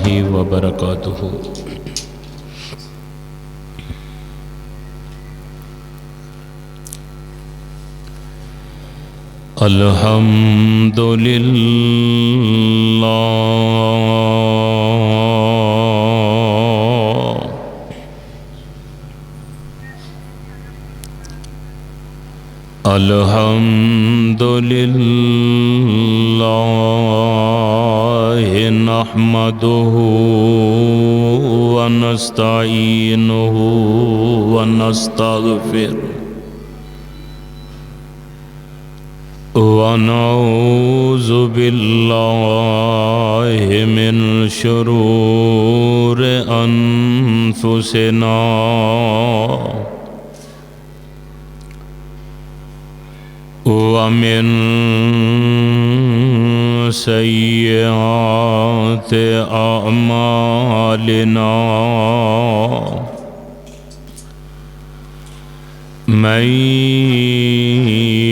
वरहमतुल्लाहि वबरकातुहू। अल्हम्दुलिल्लाह अल्हम्दुलिल्लाह नहमदुहु व नस्तईनुहु व नस्तगफिरुहु व नऊज़ु बिल्लाहि मिन शुरूरि अनफुसिना व मिन सय्यिआति अअमालिना मन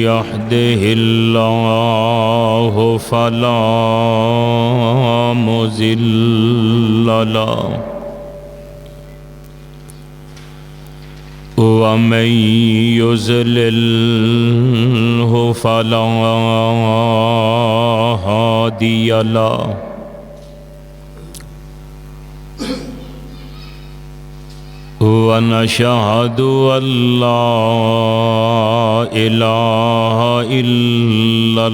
यहदिहिल्लाहु फला मुज़िल्ल लहु व मन युज़लिल्हु फला हादिय लहु व नशहदु अल्ला इलाहा इल्लल्लाहु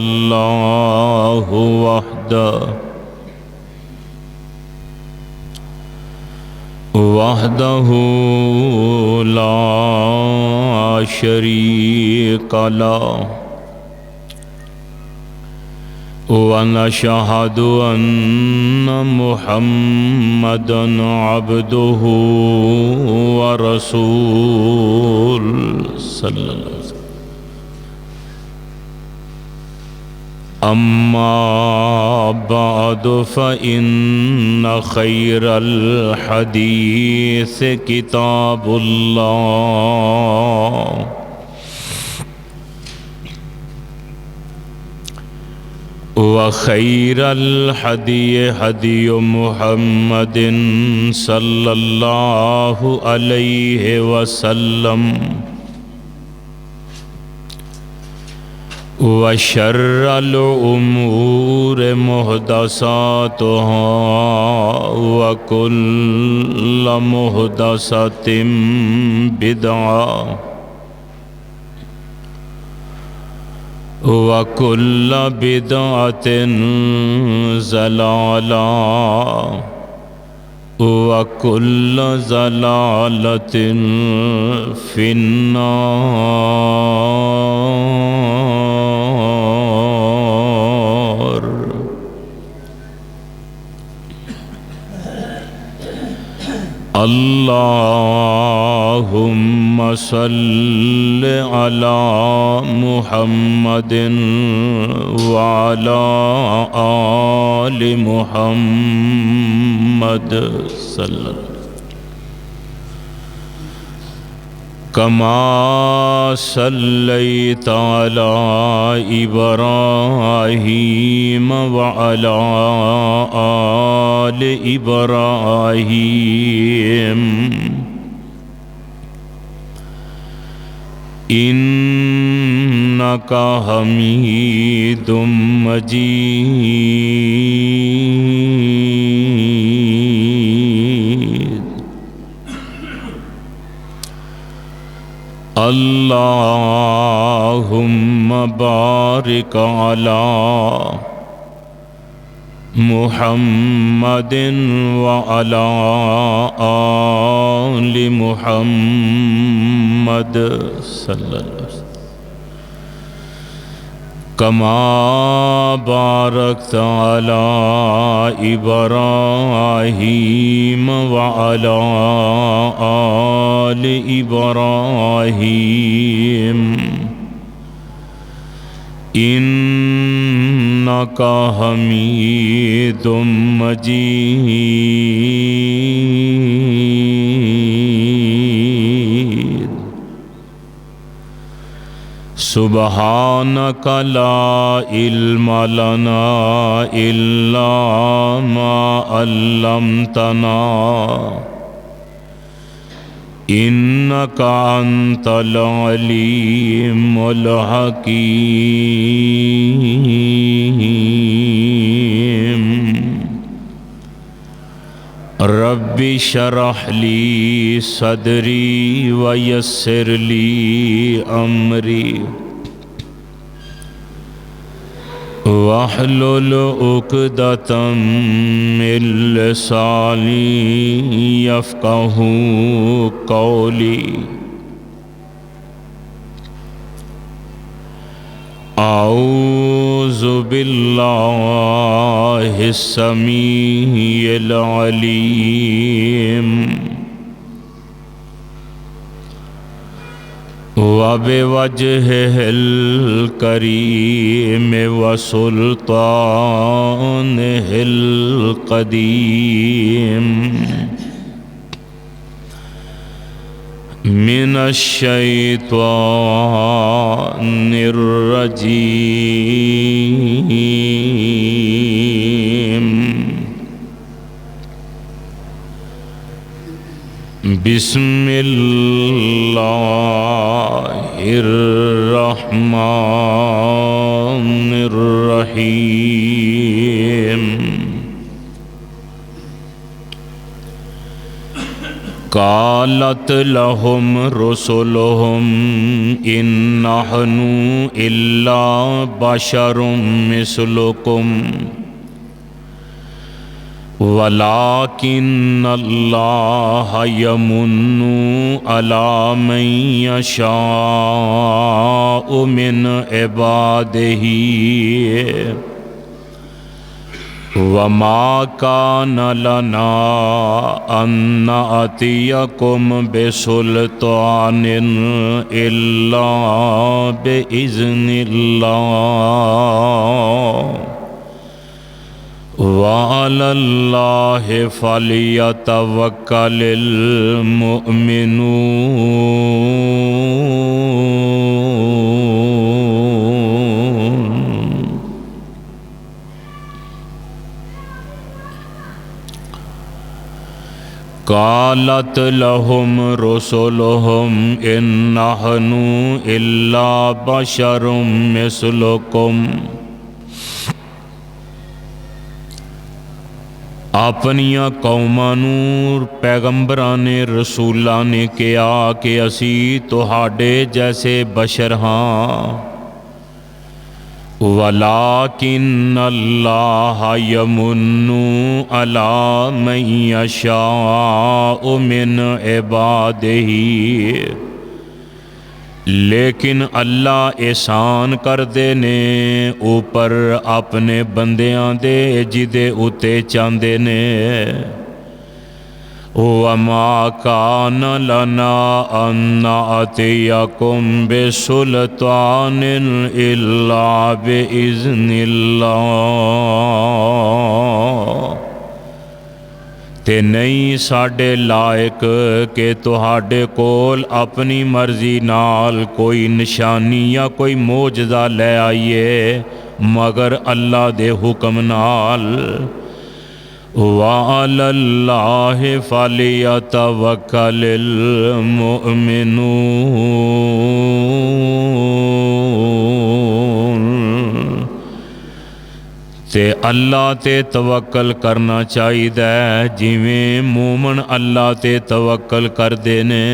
वहदहु ला शरीक लहु व नशहदु अन्न मुहम्मदन अब्दुहु व रसूलुहु सल्लल्लाहु अलैहि वसल्लम। अम्मा बअदु फ़इन्न खैरल हदीस किताबुल्लाह व खैरल हदी हदी मुहम्मदिन सल्लल्लाहु अलैहि वसल्लम व शर्रल उमूर मुहदसातुहा व कुल्ल मुहदसतिम बिदअ व कुल्ल बिदअतिन ज़लाला व कुल्ल ज़लालतिन फिन्नार। अल्लाहुम्मा सल्लि अला मुहम्मदिन व अला आलि मुहम्मद सल्लल्लाहु कमा सल्लैता अला इब्राहीम व अला आलि इब्राहीम इन्नका हमीदुम मजीद। अल्लाहुम्मा बारिक अला मुहम्मदिन व अला आलि मुहम्मद सल्लल्लाहु अलैहि वसल्लम कमा बारकता अला इब्राहीम व अला आलि इब्राहीम इन्नका हमीदुम मजीद। सुबहानक ला इल्म लना इल्ला मा अल्लमतना इन्नका अंतल अलीमुल हकीम। रब्बि शरह ली सदरी व यस्सिर ली अमरी वहलुल उक़दतम मिन लिसानी यफ़क़हू क़ौली। औज़ु बिल्लाहिस समीइल अलीम व बिवजहिल करीम व सुल्तानिहिल क़दीम मिनश्शैतानिर्रजीम। बिस्मिल्लाहिर्रहमानिर्रहीम। कालत लहुम रुसुलुहुम इन्नहनु इल्ला बशरुम मिस्लुकुम वलाकिन्नल्लाह यमुन्नु अला मन यशाअ मिन इबादिही वमा कान लना अन नअतियकुम बिसुल्तानिन इल्ला बिइज़्निल्लाह व अलल्लाहि फलियतवक्कलिल मुअमिनून। कालत लहुम रुसुलुहुम इन्नहनु इल्ला बशरुम मिस्लुकुम। अपनिया कौमां नूं पैगंबरां ने रसूलां ने कहा कि असी तुहाडे जैसे बशर हाँ। वलाकिन्नल्लाह यमुन्नु अला मन यशाअ मिन इबादिही। लेकिन अल्लाह एहसान करदे ने ऊपर अपने बंदियां दे जिदे उते चांदे ने। वमा कान लना अन नअतियकुम बिसुल्तानिन इल्ला बिइज़्निल्लाह। ते नहीं साढ़े लायक के तुहाडे कोल अपनी मर्जी नाल कोई निशानी या कोई मोजदा ले आइए मगर अल्लाह दे हुक्म नाल। व अलल्लाहि फलियतवक्कलिल मुअमिनून। ते अल्लाह ते तवक्कल करना चाहिए जिवें मोमन अल्लाह ते तवक्कल करदे ने।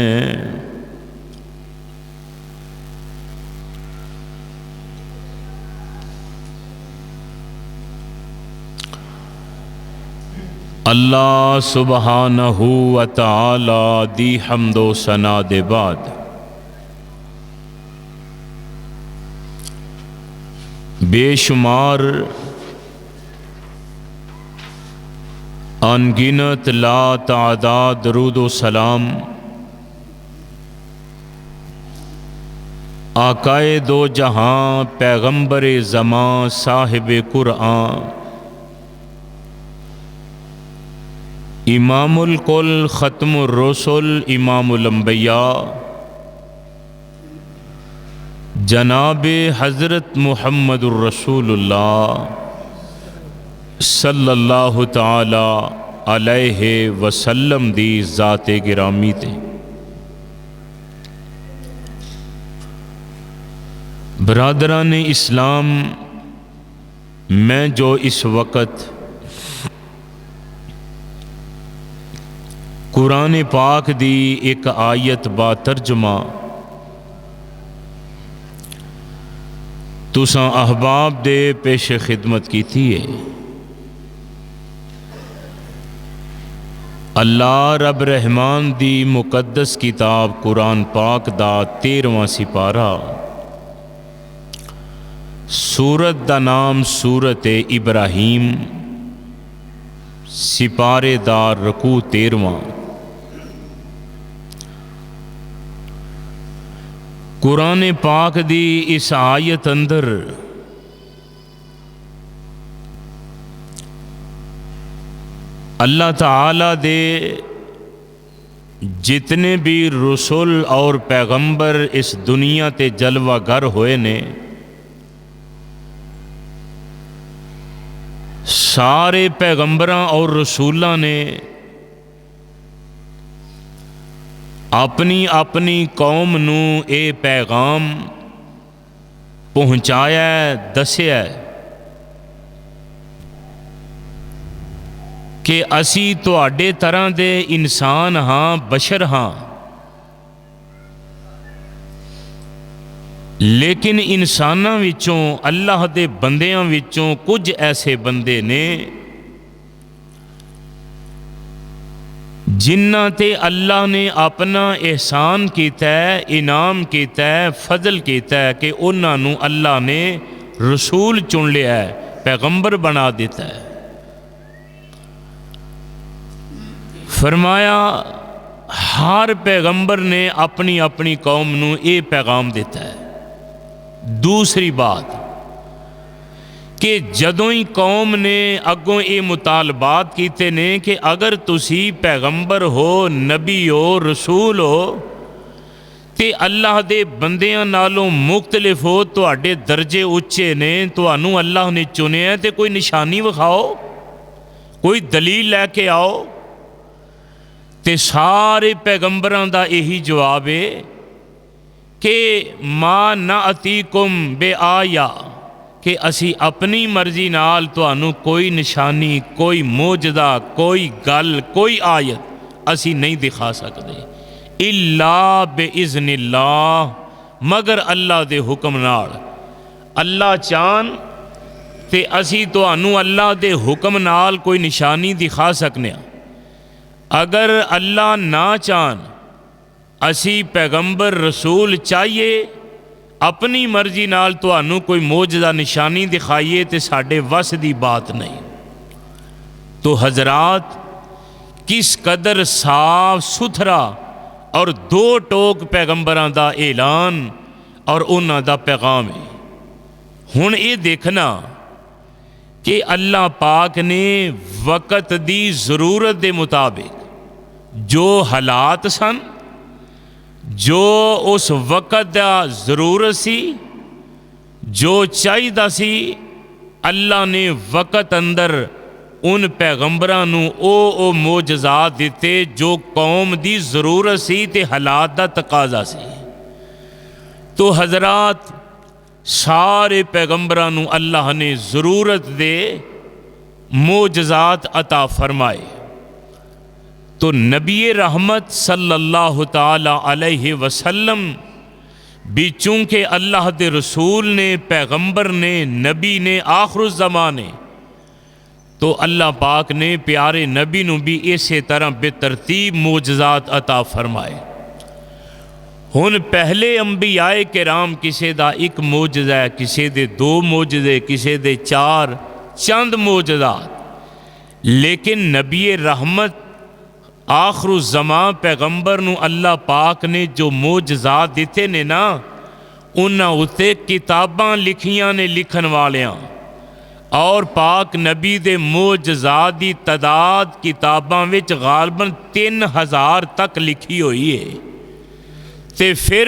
अल्लाह सुबहानहू व तआला दी हम्दो सना दे बाद बेशुमार अनगिनत ला तादाद दरूद व सलाम आकाए दो जहां पैगंबर ज़मां साहिब कुरआन इमामुल कुल ख़त्मुर रसूल इमामुल अंबिया जनाब हज़रत मुहम्मदुर रसूलुल्लाह सल्लल्लाहु ताला अलैहि वसल्लम दी ज़ाते गिरामी ते बरादरान इस्लाम, मैं जो इस वक़्त कुरान पाक दी एक आयत बा तर्जमा तुसां अहबाब दे पेश खिदमत की थी है। अल्लाह रब रहमान दी मुकद्दस किताब कुरान पाक दा 13वां सिपारा, सूरत दा नाम सूरत इब्राहीम, सिपारे दा रकू 13वां। कुरान पाक दी इस आयत अंदर अल्लाह ताला दे जितने भी रसूल और पैगंबर इस दुनिया ते जलवागर होए ने, सारे पैगंबरां और रसूलां ने अपनी अपनी कौम नू ये पैगाम पहुँचाया, दसिया कि असी तुहाडे तरह दे इंसान हाँ, बशर हाँ, लेकिन इंसानां विचों अल्लाह दे बंदियां विचों कुछ ऐसे बंदे ने जिन्हां ते अल्लाह ने अपना एहसान कीता है, इनाम कीता है, फजल कीता है कि उन्हां नू अल्लाह ने रसूल चुन लिया है, पैगंबर बना दिता है। फरमाया हर पैगंबर ने अपनी अपनी कौम नू ये पैगाम दिता है। दूसरी बात कि जदों ही कौम ने अगों ये मुतालबात कीते ने कि अगर तुसी पैगंबर हो, नबी हो, रसूल हो ते अल्लाह दे बंदियां नालों मुख्तलिफ हो, तुहाडे दर्जे उच्चे ने, तुहानू अल्लाह ने चुनिया ते कोई निशानी विखाओ, कोई दलील लैके आओ। ते सारे पैगंबरां दा यही जवाब है कि मां ना अतीकुम बे आया, कि असी अपनी मर्जी नाल तुहानू कोई निशानी, कोई मोजदा, कोई गल, कोई आयत असी नहीं दिखा सकते इल्ला बे इज़्निल्लाह, मगर अल्लाह दे हुक्म नाल। अल्लाह चाहन ते असी तुहानू अल्लाह दे हुक्म नाल कोई निशानी दिखा सकने। अगर अल्लाह ना चाहन, असी पैगंबर रसूल चाहिए अपनी मर्जी नाल तुहानू कोई मोजदा निशानी दिखाइए तो साढ़े वस की बात नहीं। तो हजरात, किस कदर साफ सुथरा और दो टोक पैगंबरां दा ऐलान और उन्हां दा पैगाम है। हुण ये देखना कि अल्लाह पाक ने वक़्त दी ज़रूरत के मुताबिक जो हालात सन, जो उस वक़्त दा ज़रूरत सी, जो चाहिदा सी, अल्लाह ने वक़्त अंदर उन पैगंबरां नू ओ मोजज़ात दिते जो कौम दी ज़रूरत सी ते हालात दा तकाजा सी। तो हजरात, सारे पैगंबरां नू अल्लाह ने ज़रूरत दे मोजज़ात अता फरमाए। तो नबी रहमत सल्लल्लाहु ताला अलैहि वसल्लम भी चूँकि अल्लाह दे रसूल ने, पैगंबर ने, नबी ने, आखिर ज़माने, तो अल्लाह पाक ने प्यारे नबी नू भी इसे तरह बेतरतीब मोजज़ात अता फरमाए। हुण पहले अंबियाए किराम किसे दा एक मोजज़ा है, किसे दे दो मोजज़े, किसे दे चार, चंद मोजज़ात। लेकिन नबी रहमत आखिर ज़मा पैगंबर नू अल्लाह पाक ने जो मोजज़ात दिते ने ना, उन्हां उत्ते किताबां लिखियां ने लिखन वालियां, और पाक नबी दे मोजज़ात की तादाद किताबां विच गालबन 3000 तक लिखी हुई है। ते फिर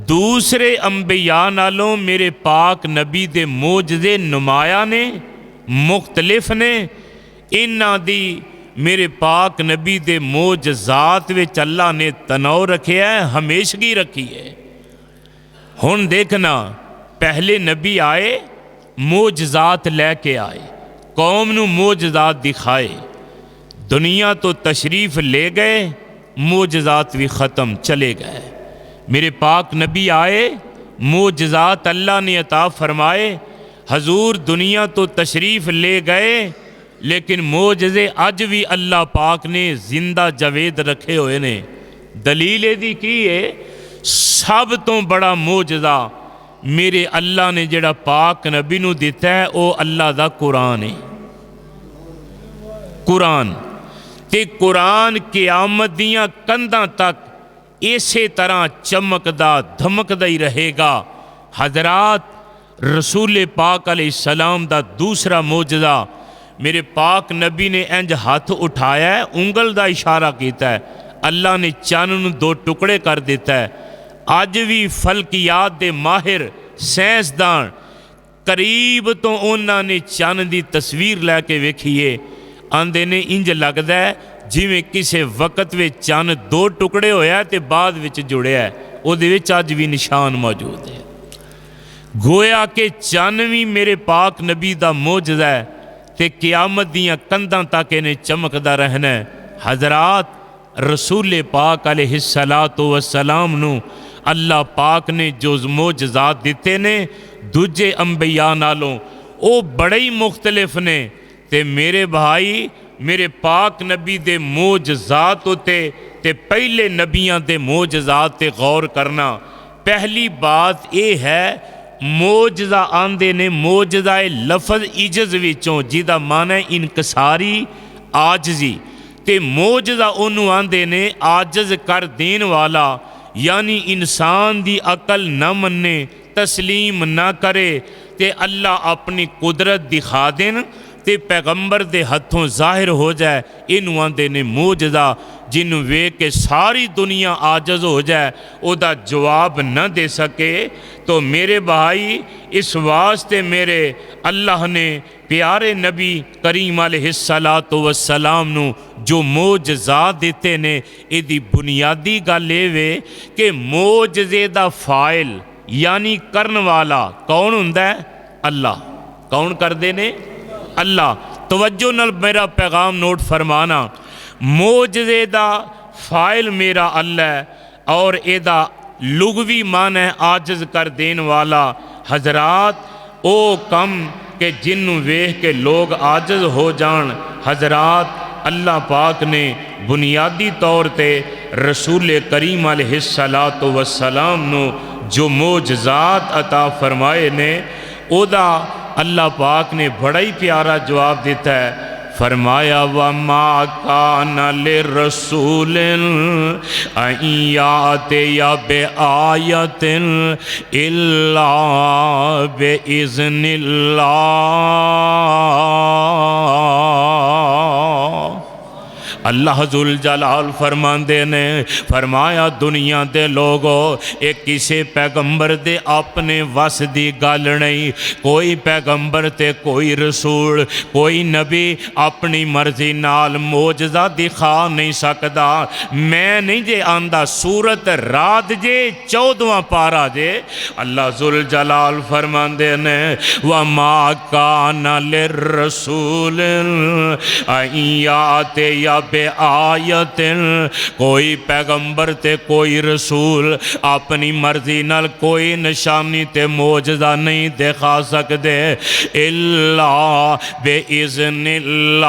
दूसरे अंबिया नालों मेरे पाक नबी दे मोजज़े नुमाया ने, मुख्तलिफ ने। इन्हां दी मेरे पाक नबी दे मोजज़ात विच अल्लाह ने तनाव रखिया है, हमेशगी रखी है। हुण देखना, पहले नबी आए, मोजज़ात लैके आए, कौम नू मोजज़ात दिखाए, दुनिया तो तशरीफ़ ले गए, मोजज़ात भी ख़त्म, चले गए। मेरे पाक नबी आए, मोजज़ात अल्लाह ने अता फरमाए। हजूर दुनिया तो तशरीफ़ ले गए, लेकिन मोजज़े अज भी अल्लाह पाक ने जिंदा जवेद रखे हुए ने। दलील इहदी की है? सब तो बड़ा मोजज़ा मेरे अल्लाह ने जिहड़ा पाक नबी नू दिता है, वो अल्लाह दा कुरान है। कुरान ते कुरान क़यामत दियां कंधां तक इसे तरह चमकदा धमकदा ही रहेगा। हजरात, रसूल पाक अलैहिस्सलाम दा दूसरा मोजज़ा, मेरे पाक नबी ने इंज हाथ उठाया है, उंगल का इशारा किया है, अल्लाह ने चन्न नूं दो टुकड़े कर दिता है। अज भी फलकियात दे माहिर साइंसदान करीब तो उन्होंने चन्न की तस्वीर लैके वेखीए, आंदे ने इंज लगता है जिमें किसी वक्त में चन्न दो टुकड़े होया ते बाद विच जुड़िया है, उहदे विच अज भी निशान मौजूद है। गोया के चन्न भी मेरे पाक नबी दा मोजज़ा है ते क़यामत दियां कंधां तक इन्हें चमकदा रहना है। हजरात, रसूल पाक अलैहिस्सलातु वस्सलाम नू अल्लाह पाक ने जो मोजज़ात दिते ने दूजे अंबिया नालों वो बड़े ही मुख्तलिफ ने। ते मेरे भाई, मेरे पाक नबी दे मोजज़ात उते ते पहले नबियां दे मोजज़ात ते गौर करना। पहली बात यह है, मोजज़ा आंदे ने, मोजज़ा लफज इजज़ विचों जिदा माना है इनकसारी, आजजी, ते मोजज़ा उन्होंने आंदे ने आजज़ कर देन वाला, यानी इंसान दी अकल न मन्ने, तस्लीम ना करे ते अल्लाह अपनी कुदरत दिखा देन ते पैगंबर दे हथों जाहिर हो जाए। इनू आंदे ने मोजज़ा, जिन्हों वेख के सारी दुनिया आजज़ हो जाए, उदा जवाब न दे सके। तो मेरे भाई, इस वास्ते मेरे अल्लाह ने प्यारे नबी करीम अलैहिस्सलातु वस्सलाम नू जो मोजज़ात दिते ने, इहदी बुनियादी गल ये वे कि मोजज़े दा फाइल यानी करन वाला कौन हुंदा है? अल्लाह। कौन करदे ने? अल्लाह। तवज्जो नाल मेरा पैगाम नोट फरमाना, मोजज़े दा फाइल मेरा अल्लाह है और एदा लुगवी मान है आजिज़ कर देन वाला। हजरात, ओ कम के जिन्नू वेख के लोग आजिज़ हो जान। हजरात, अल्लाह पाक ने बुनियादी तौर ते रसूल करीम अलैहिस्सलातु वस्सलाम नू जो मोजज़ात अता फरमाए ने, ओदा अल्लाह पाक ने बड़ा ही प्यारा जवाब दिता है। फरमाया, वमा कान लिर्रसूलिन अन याते या बे आयतिन इल्ला बे इज़्निल्लाह। अल्लाह जुल जलाल फरमांदे ने, फरमाया दुनिया दे लोगो, एक किसी पैगंबर दे अपने वस दी गल नहीं। कोई पैगंबर ते कोई रसूल, कोई नबी अपनी मर्जी नाल मोजज़ा दिखा नहीं सकता। मैं नहीं जे आंदा, सूरत रात जे 14वां पारा जे, अल्लाह जुल जलाल फरमांदे ने, वमा कान लिर्रसूल अन याते या बे आयतिन, कोई पैगंबर ते कोई रसूल अपनी मर्जी नाल कोई निशानी ते मोजज़ा नहीं दिखा सकते, इल्ला बे इज़्निल्लाह,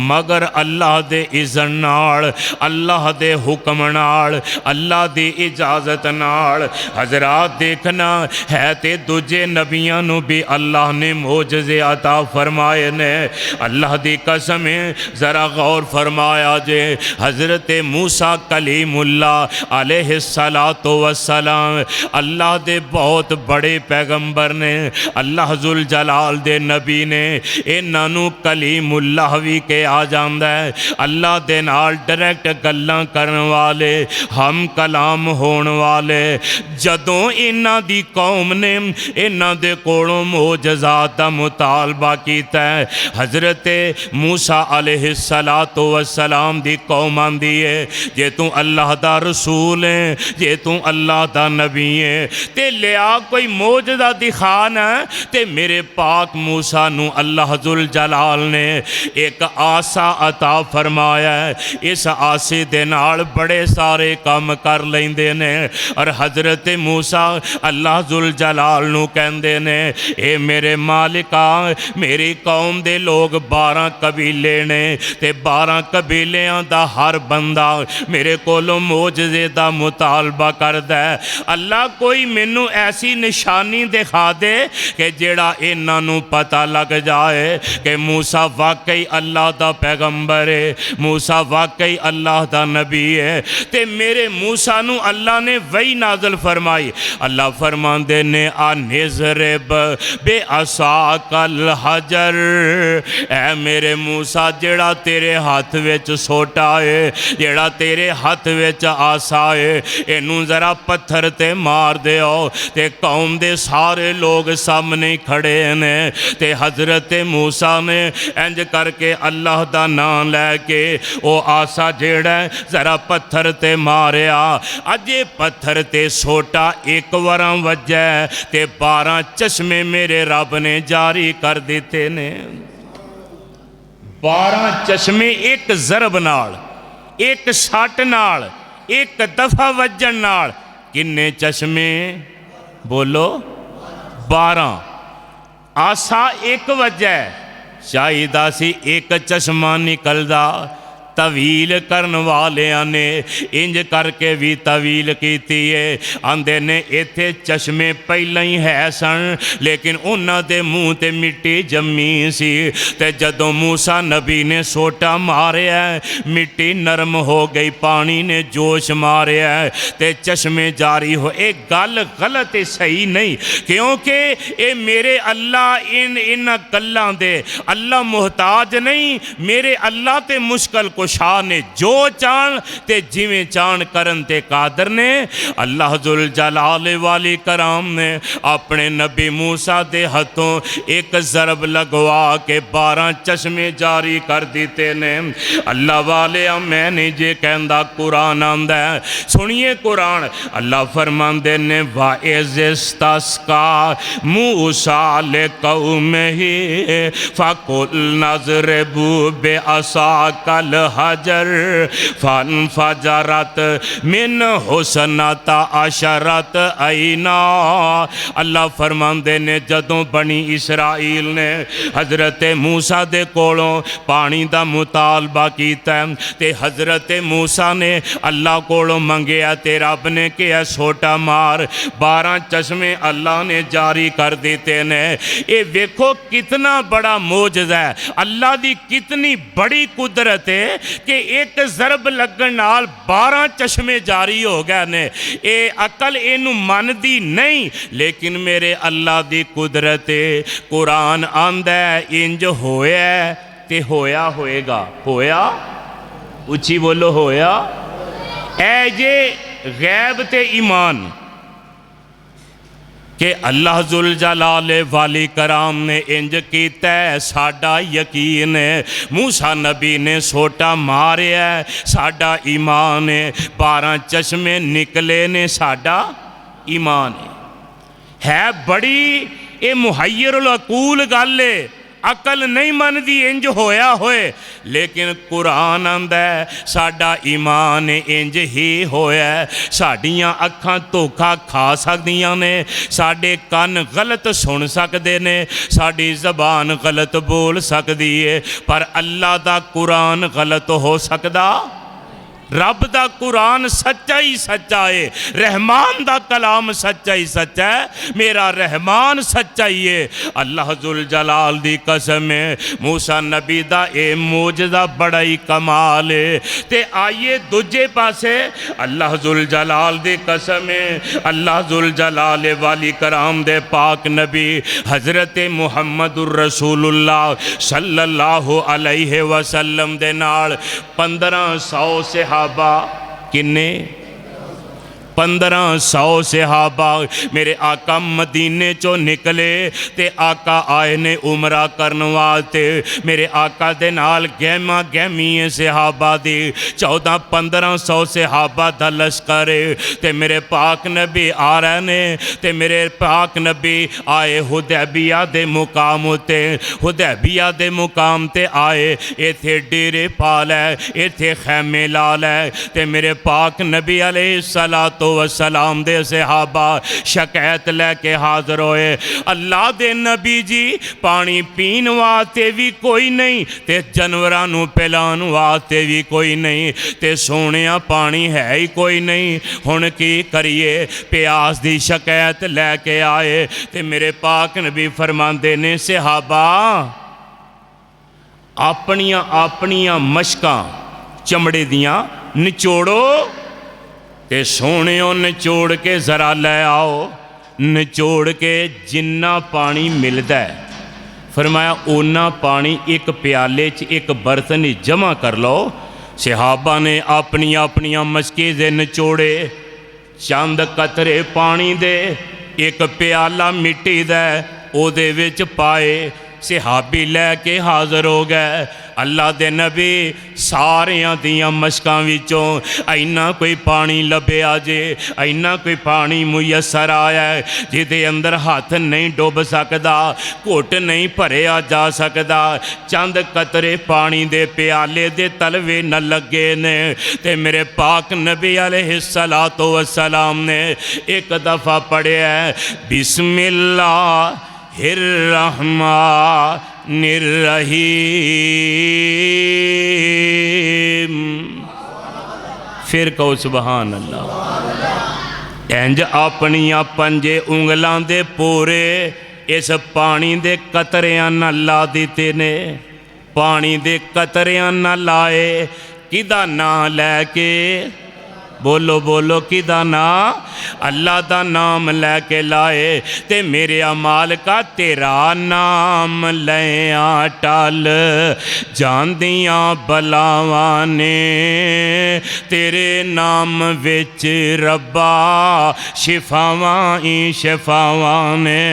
मगर अल्लाह दे इज़्न नाल, अल्लाह दे हुक्म नाल, अल्लाह दी इजाज़त नाल। हजरात, देखना है ते दूजे नबियां नू भी अल्लाह ने मोजज़े अता फरमाए ने। अल्लाह दी कसम है, ज़रा गौर फरमाया जे, हज़रत मूसा कलीमुल्लाह अलैहिस्सलातु वस्सलाम अल्लाह दे बहुत बड़े पैगंबर ने, अल्लाह जुल जलाल दे नबी ने इन्हां नू कलीमुल्लाह भी कहा आ जाता है। अल्लाह दे नाल डायरैक्ट गल्लां करन वाले, हम कलाम होण वाले, जदों इन्हां दी कौम ने इन्हां दे कोलों मोजज़ात दा मुतालबा कीता है, हज़रत मूसा अलैहिस्सलातु वस्सलाम दी कौम आंदी है, जे तू अल्लाह दा रसूल है, जे तू अल्लाह दा नबी है ते लिया कोई मोजज़ा दिखा ना। ते मेरे पाक मूसा नू अल्लाह जुल जलाल ने एक आसा अता फरमाया है, इस आसे दे नाल बड़े सारे काम कर लेंदे ने। और हज़रत मूसा अल्लाह जुल जलाल नू कहंदे ने, ए मेरे मालिका, मेरी कौम दे लोग 12 कबीले ने ते 12 कबीलियां दा हर बंदा मेरे कोलों मोजज़े दा मुतालबा करदा है। अल्लाह कोई मैनू ऐसी निशानी दिखा दे कि जेड़ा इन्हां नू पता लग जाए कि मूसा वाकई अल्लाह दा पैगंबर है, मूसा वाकई अल्लाह दा नबी है। ते मेरे मूसा नू अल्लाह ने वही नाज़िल फरमाई। अल्लाह फरमांदे ने, आ निज़रिब बे असा कल हजर, ऐ मेरे मूसा जेड़ा तेरे हाथ विच सोटा है, जेड़ा तेरे हाथ विच आसा है, इनू जरा पत्थर ते मार दिओ। ते कौम दे सारे लोग सामने खड़े ने ते हज़रत मूसा ने इंज करके अल्लाह दा नाम लैके ओ आसा जेड़ा जरा पत्थर ते मारिया। अजे पत्थर ते सोटा एक वार वज्जै ते 12 चश्मे मेरे रब ने जारी कर दिते ने। 12 चश्मे एक ज़रब नाल, एक सट नाल, एक दफा वजन नाल, किन्ने चश्मे बोलो? 12। आसा एक वजै, चाहिदा सी एक चश्मा निकलदा। तवील करन वालियां ने इंज करके भी तवील कीती है। आंदे ने इत्थे चश्मे पहले ही है सन, लेकिन उन्हां दे मूँह ते मिट्टी जम्मी सी ते जदों मूसा नबी ने सोटा मारिया, मिट्टी नरम हो गई, पानी ने जोश मारिया ते चश्मे जारी हो। एक गल गलत है, सही नहीं, क्योंकि ये मेरे अल्लाह इन गल्लां दे अल्लाह मुहताज नहीं। मेरे अल्लाह ते मुश्किल शाह ने जो चाण ते जिवें चाण करन ते कादर ने। अल्लाह जुल जलाल वाली कराम ने अपने नबी मूसा दे हथों एक ज़रब लगवा के 12 चश्मे जारी कर दिते ने। अल्लाह वाले मैं नहीं जे कहंदा, कुरान आंदा है, सुनिए कुरान। अल्लाह फरमांदे ने, वाइज़िस्तस्का मूसा ले कौमिही फकुल नज़रिबू बेअसा कल हजर फन फजरत मिन हुसनता अशरत आईना। अल्लाह फरमांदे ने, जदों बनी इसराइल ने हज़रत मूसा दे कोलों पानी दा मुतालबा कीता ते हज़रत मूसा ने अल्लाह कोलों मंगया ते रब ने कहा सोटा मार। 12 चश्मे अल्लाह ने जारी कर दिते ने। ये वेखो कितना बड़ा मोजज़ा है, अल्लाह दी कितनी बड़ी कुदरत है कि एक ज़रब लगन नाल 12 चश्मे जारी हो गए ने। ये अकल इनू मनदी नहीं, लेकिन मेरे अल्लाह दी कुदरत है। कुरान आंदा इंज होया ते होया होएगा। होया, उची बोलो, होया। ऐ जे गैब ते ईमान कि अल्लाह जुल जलाल वाली कराम ने इंज कीता है, साडा यकीन है। मूसा नबी ने सोटा मारिया, साडा ईमान है। 12 चश्मे निकले ने, साडा ईमान है बड़ी ये मुहैयरुल अकूल गल है। अकल नहीं मनदी इंज होया होए, लेकिन कुरान आंदा है साडा ईमान इंज ही होया। साडियां अखां धोखा खा सकदियां ने, साडे कन गलत सुन सकते ने, साडी ज़बान गलत बोल सकती है, पर अल्लाह दा कुरान गलत हो सकदा रब दा कुरान सच्चा ही सच्चा है, रहमान दा कलाम सच्चा ही सच्चा है, मेरा रहमान सच्चा ही है। अल्लाह जुल जलाल दी कसम है, मूसा नबी दा ए मौजज़ा बड़ा ही कमाल है। ते आइए दूजे पासे अल्लाह जुल जलाल दी कसम है, अल्लाह जुल जलाल वाली कराम दे पाक नबी हज़रत मुहम्मदुर रसूलुल्लाह सल्लल्लाहु अलैहि वसल्लम दे नाल 1500 सहाबा, किन्ने 1500 सहाबा मेरे आका मदीने चो निकले ते आका आए ने उमरा करन वास्ते। मेरे आका दे नाल गहमा गहमी सहाबा दी 1400-1500 सहाबा दा लश्कर ते मेरे पाक नबी आ रहे ने ते मेरे पाक नबी आए हुदैबिया दे मुकाम उत्ते, हुदैबिया दे मुकाम ते आए, इत्थे डेरे पा लै, इत्थे खैमे ला लै ते मेरे पाक नबी अलैहिस्सलातु वसलाम दे सहाबा शकैत लैके हाज़र होए। अल्लाह दे नबी जी पानी पीन वास्ते भी कोई नहीं ते जानवरां नूं पिलाण वास्ते भी कोई नहीं ते सोहणिया पानी है ही कोई नहीं। हुण की करिए, प्यास दी शकैत लैके आए ते मेरे पाक नबी फरमांदे ने सहाबा अपनियां अपनियां मशकां चमड़े दियां निचोड़ो ते सोहणियों निचोड़ के ज़रा लै आओ। निचोड़ के जिन्ना पानी मिलता है फरमाया ओना पानी एक प्याले च एक बर्तन जमा कर लो। सहाबा ने अपनी अपनियां मशके दे निचोड़े, चंद कतरे पानी दे एक प्याला मिट्टी दा ओदे विच पाए, सहाबी लैके हाज़र हो गए। अल्लाह दे नबी सारियां दियां मशकां विचों इन्ना कोई पानी लभ्या जे, इन्ना कोई पानी मुयसर आया जिदे अंदर हाथ नहीं डुब सकदा, घुट नहीं भरिया जा सकदा। चंद कतरे पानी दे प्याले दे तलवे न लगे ने ते मेरे पाक नबी अलैहिस्सलातु वस्सलाम ने एक दफ़ा पढ़िया बिस्मिल्लाह हिर्रहीम, फिर कहो सुबहान अल्लाह। इंज अपनियां पंजे उंगलां दे पूरे इस पानी दे कतरियां न ला दिते ने, पानी दे कतरियां न लाए, किदा नां लैके बोलो बोलो किदा ना, अल्लाह दा नाम लैके लाए ते मेरे मालिका तेरा नाम लैया टल जांदियां बलावां ने, तेरे नाम विच रब्बा शिफावां ही शिफावां ने।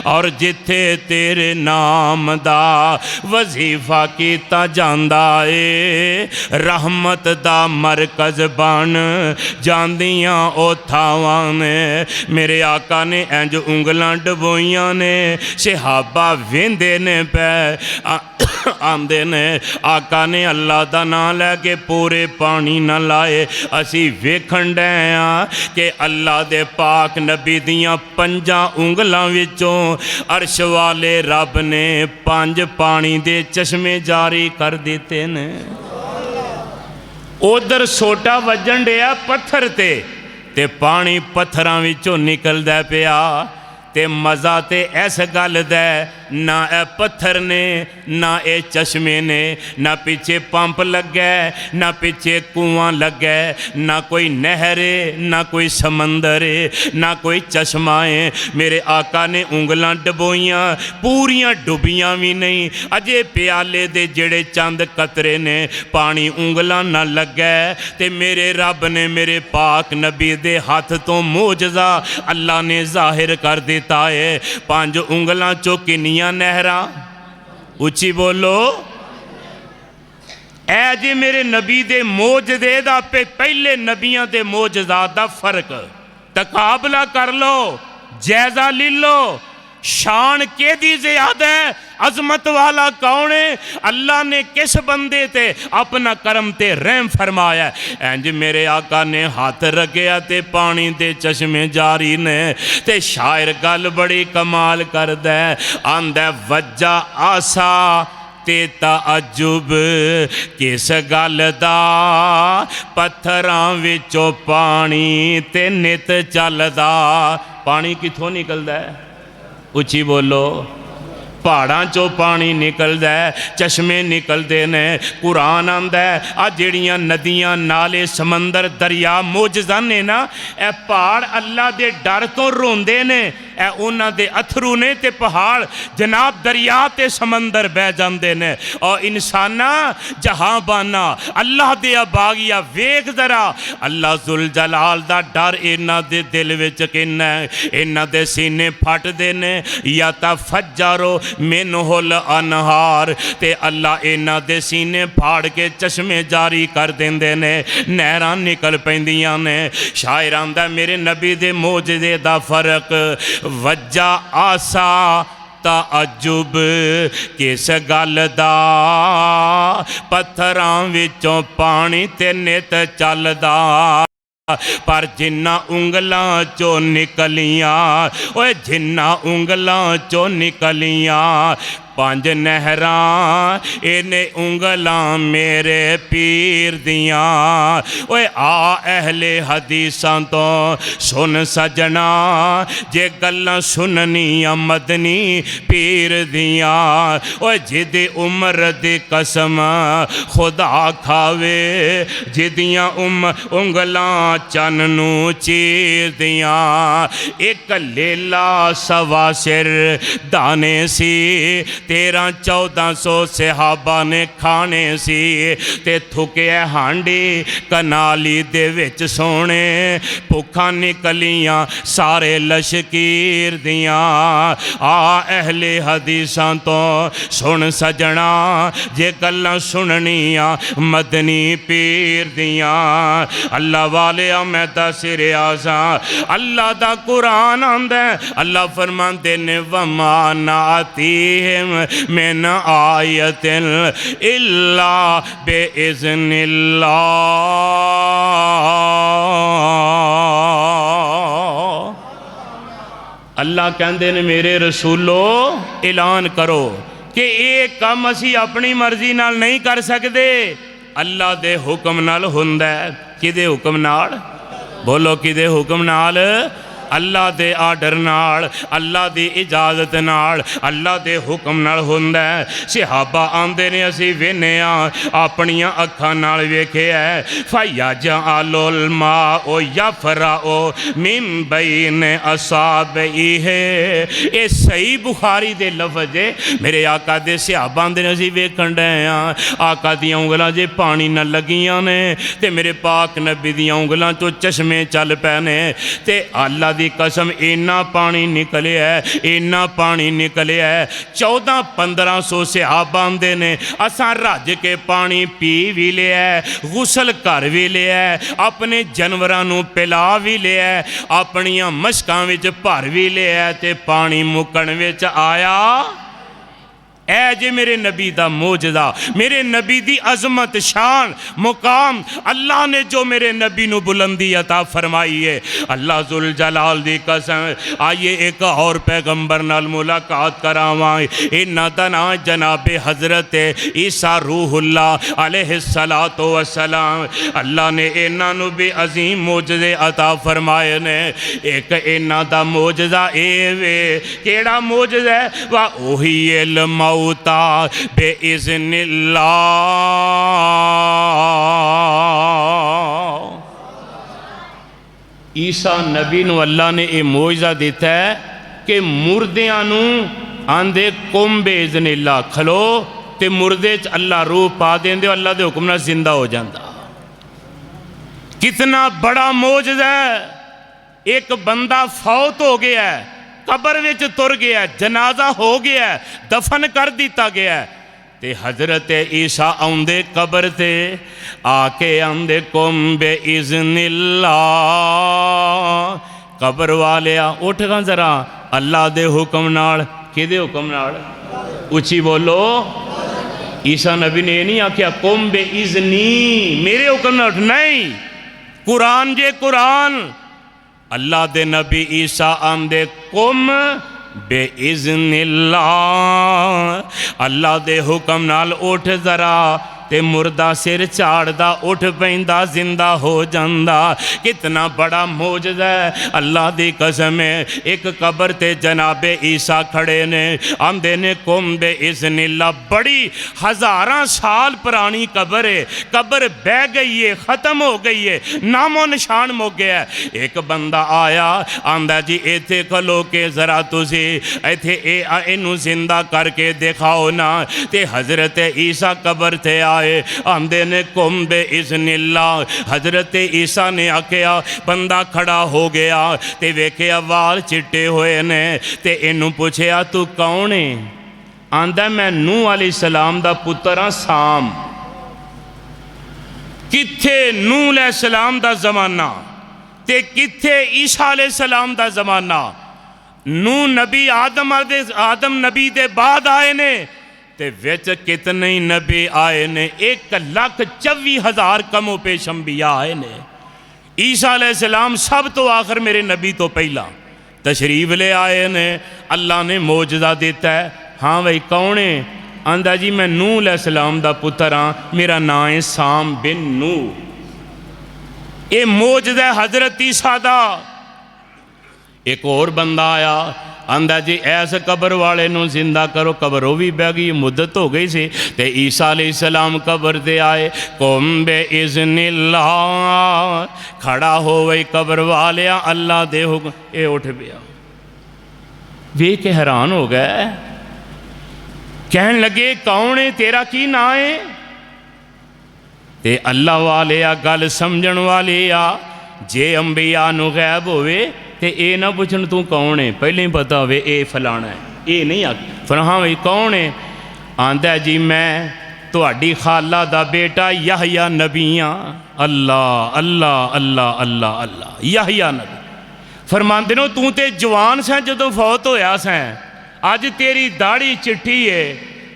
और जिथे तेरे नाम दा वजीफा कीता जांदा ए रहमत दा मरकज बन जांदियां ओ थावां ने। मेरे आका ने इंज उंगलां डबोइयां ने, सहाबा वेंदे ने पै आंदे ने। आका ने अल्लाह दा नाम लैके पूरे पानी न लाए, असी वेखण डे आ कि अल्लाह दे पाक नबी दियां पंजां उंगलां विचों अर्श वाले रब ने 5 पानी दे चश्मे जारी कर दिते ने। उधर सोटा वजन डिया पत्थर ते पानी पत्थरां विचों निकलदा पिया ते मज़ा ते इस गल दा ना ए पत्थर ने ना ए चश्मे ने, ना पीछे पंप लगे ना पीछे कुआं लगे, ना कोई नहर ना कोई समंदर ना कोई चश्मा है। मेरे आका ने उंगलां डबोइयां पूरियां डुबियां भी नहीं, अजे प्याले दे जेड़े चंद कतरे ने पानी उंगलां ना लगे ते मेरे रब ने मेरे पाक नबी दे हाथ तो मोजज़ा अल्लाह ने जाहिर कर दिता है। 5 उंगलां चो किनियां नहरा, उची बोलो। ऐ जे मेरे नबी दे मोजदे दा पहले नबियां दे मोजज़ात दा फर्क तकाबला कर लो, जायजा ले लो। शान केदी ज़्यादा है, अजमत वाला कौन है? अल्लाह ने किस बंदे ते अपना करम ते रहम फरमाया। इंज मेरे आका ने हाथ रखिया ते पानी दे चश्मे जारी ने। ते शायर गल बड़ी कमाल करदा है, आंदा वज्जा आसा ते ताजुब किस गल दा पत्थरां विचों पानी ते नित चलदा। पानी कित्थों निकलदा है? उच्ची बोलो। पहाड़ां चों पानी निकलदा है, चश्मे निकलते ने। कुरान आंदा है आ जिहड़ियां नदियां नाले समंदर दरिया मोजज़ा ने ना, ए पहाड़ अल्लाह दे डर तो रोंदे ने, ए उन्हां दे अथरू ने ते पहाड़ जनाब दरिया ते समंदर बह जांदे ने। और इंसाना जहांबाना अल्लाह दे बागिया वेख जरा अल्लाह जुल जलाल दा डर इन्हां दे दिल विच किन्ना है। इन्हां दे सीने फटदे ने या ता फज्जारो मिनहुल अनहार, ते अल्लाह इन्हां दे सीने फाड़ के चश्मे जारी कर देंदे ने, नहरां निकल पैंदियां ने। शायर आंदा मेरे नबी दे मोजज़े दा फर्क वज्जा आसा ताजुब किस गल दा पत्थरां विचों पानी ते नित चलदा। पर जिन्ना उंगलां चो निकलियां, ओए जिन्ना उंगलां चो निकलियां पंज नहरां इने उंगलां मेरे पीर दियां। ओए आ अहले हदीसां तो सुन सजना जे गल्लां सुननियां मदनी पीर दियां। ओए जिदी उम्र दी कसम खुदा खावे जिदियां उंगलां चन नू चीर दियां। एक लेला सवा सिर दाने सी 1300-1400 सहाबा ने खाने सी, ते थुके हांडी कनाली दे विच सोने भुखा निकलियां सारे लशकीर दियां। आ अहले हदीसां तो सुन सजना जे गल्लां सुननियां मदनी पीर दियां। अल्लाह वाले मैं दस रिहा सा अल्लाह दा कुरान आंदा है, अल्लाह फरमांदे ने वमा नातीहिम मिन आयतिन इल्ला बिइज़्निल्लाह। अल्लाह कहंदे ने मेरे रसूलो ऐलान करो कि ये काम असी अपनी मर्जी नाल नहीं कर सकते, अल्लाह दे हुक्म नाल हुंदा है। किदे हुक्म नाल? बोलो किदे हुक्म नाल? अल्लाह दे आर्डर नाल, अल्लाह दी इजाजत नाल, अल्लाह दे हुक्म नाल हुंदा है। सहाबा आंदे ने असी वेने अपनियां अखां नाल वेखिया फयजअलुल माउ यफराउ मिन बैन असाबिही। ये सही बुखारी दे लफ्ज़ है। मेरे आका दे सहाबा आंदे ने असी वेखण डे आका दियां उंगलां जे पानी न लगियां ने ते मेरे पाक नबी दियां उंगलां चों चश्मे चल पै ने, ते अल्लाह दी कसम इन्ना पानी निकले है, इन्ना पानी निकले है। 1400-1500 सहाबा आंदे ने असां रज के पानी पी भी लिया, गुसल कर भी लिया, अपने जानवरां नूं पिला भी लिया, अपनियां मशकां विच भर भी लिया, ते पानी मुकण विच आया। ऐ जे मेरे नबी दा मोजज़ा, मेरे नबी दी अजमत शान मुकाम, अल्लाह ने जो मेरे नबी नू बुलंदी अता फरमाई है। अल्लाह जुल जलाल दी कसम। आइए एक और पैगंबर नाल मुलाकात करावां। इन्हां दा नाम जनाबे हज़रत ईसा रूहुल्लाह अलैहिस्सलातो वस्सलाम। अल्लाह ने इन्हां नू भी अजीम मोजज़े अता फरमाए ने। एक इन्हां दा मोजज़ा ए वे, केड़ा मोजज़ा है? वा ओही इल्म मौता बेइज़्निल्लाह। ईसा नबी नू अल्लाह ने यह मोइज़ा दिता है कि मुर्दियां नू आंदे कुम बेइज़्निल्लाह खलो, ते मुर्दे च अल्लाह रूह पा देंदे, अल्लाह दे हुक्म नाल जिंदा हो जाता। कितना बड़ा मोइज़ा है। एक बंदा फौत हो गया है, कबर विच तुर गया, जनाजा हो गया, दफन कर दिता गया, ते हजरत ईसा आउंदे कबर ते आके आंदे कुम बेइज़्निल्लाह। कबर वालिया उठ गा जरा अल्लाह दे हुक्म नाल। किदे हुक्म नाल? उची बोलो। ईसा नबी ने नहीं आख्या कुम बेइज़्नी, मेरे हुक्म नाल उठ, नहीं, कुरान जे कुरान। अल्लाह दे नबी ईसा आंदे कुम बेइज़्निल्लाह अल्लाह दे हुक्म नाल उठ जरा ते मुर्दा सिर झाड़दा उठ पैंदा जिंदा हो जांदा। कितना बड़ा मौजज़ा है, अल्लाह दी कसम है। एक कबर ते जनाबे ईसा खड़े ने, आंदे ने कुम बेइज़्निल्लाह। बड़ी हज़ारां साल पुरानी कबर है, कबर बह गई है, ख़त्म हो गई है, नामो निशान मुक गया है। एक बंदा आया, आंदा जी इत्थे खलो के जरा तुसी इत्थे इनू जिंदा करके दिखाओ ना। ते हज़रत ईसा कबर ते आए, आंदे ने कुम बेइज़्निल्लाह। हज़रत ईसा ने आख्या, बंदा खड़ा हो गया ते वेख्या वाल चिट्टे हुए ने ते इनू पुछया तू कौन है? आंदा मैं नूह अलैहिस्सलाम दा पुत्र हाँ साम। किथे नूह अलैहिस्सलाम दा ज़माना ते किथे ईसा अलैहिस्सलाम दा ज़माना। नूह नबी आदम नबी दे बाद आए ने ते विच कितने ही नबी आए ने, 1,24,000 कमो पेश अंबिया आए ने। ईसा अलैहिस्सलाम सब तो आखिर मेरे नबी तो पहला तशरीफ ले आए ने। अल्लाह ने मौजज़ा दिता है। हाँ भाई कौन है? आंदा जी मैं नूह अलैहिस्सलाम दा पुत्र हाँ, मेरा नाम है साम बिन नूह। ये मौजज़ा हज़रत ईसा दा। एक और बंदा आया, आंदा जी ऐस कबर वाले नू जिंदा करो। कबर वो भी बह गई, मुद्दत हो गई सी। ते ईसा अलैहिस्सलाम कबर ते आए, कुम बेइज़्निल्लाह। खड़ा हो वही कबर वाले, अल्लाह दे हुक्म ये उठ गया। वे के हैरान हो गए, कहन लगे कौन है, तेरा की ना है? ते अल्लाह वाले आ गल समझण वाले आ। जे अंबिया नू गैब होवे ते ये ना पुछन तू कौन है, पहले ही पता होवे ये फलाना है। ये नहीं आख फिर हाँ भाई कौन है? आंदा जी मैं तुहाडी खाला दा बेटा यहया नबी हाँ। अल्लाह अल्लाह अल्लाह अल्लाह अल्लाह। यहया नबी फरमांदे नो तू ते जवान सैं जदों फौत होया सैं, अज तेरी दाढ़ी चिट्ठी है,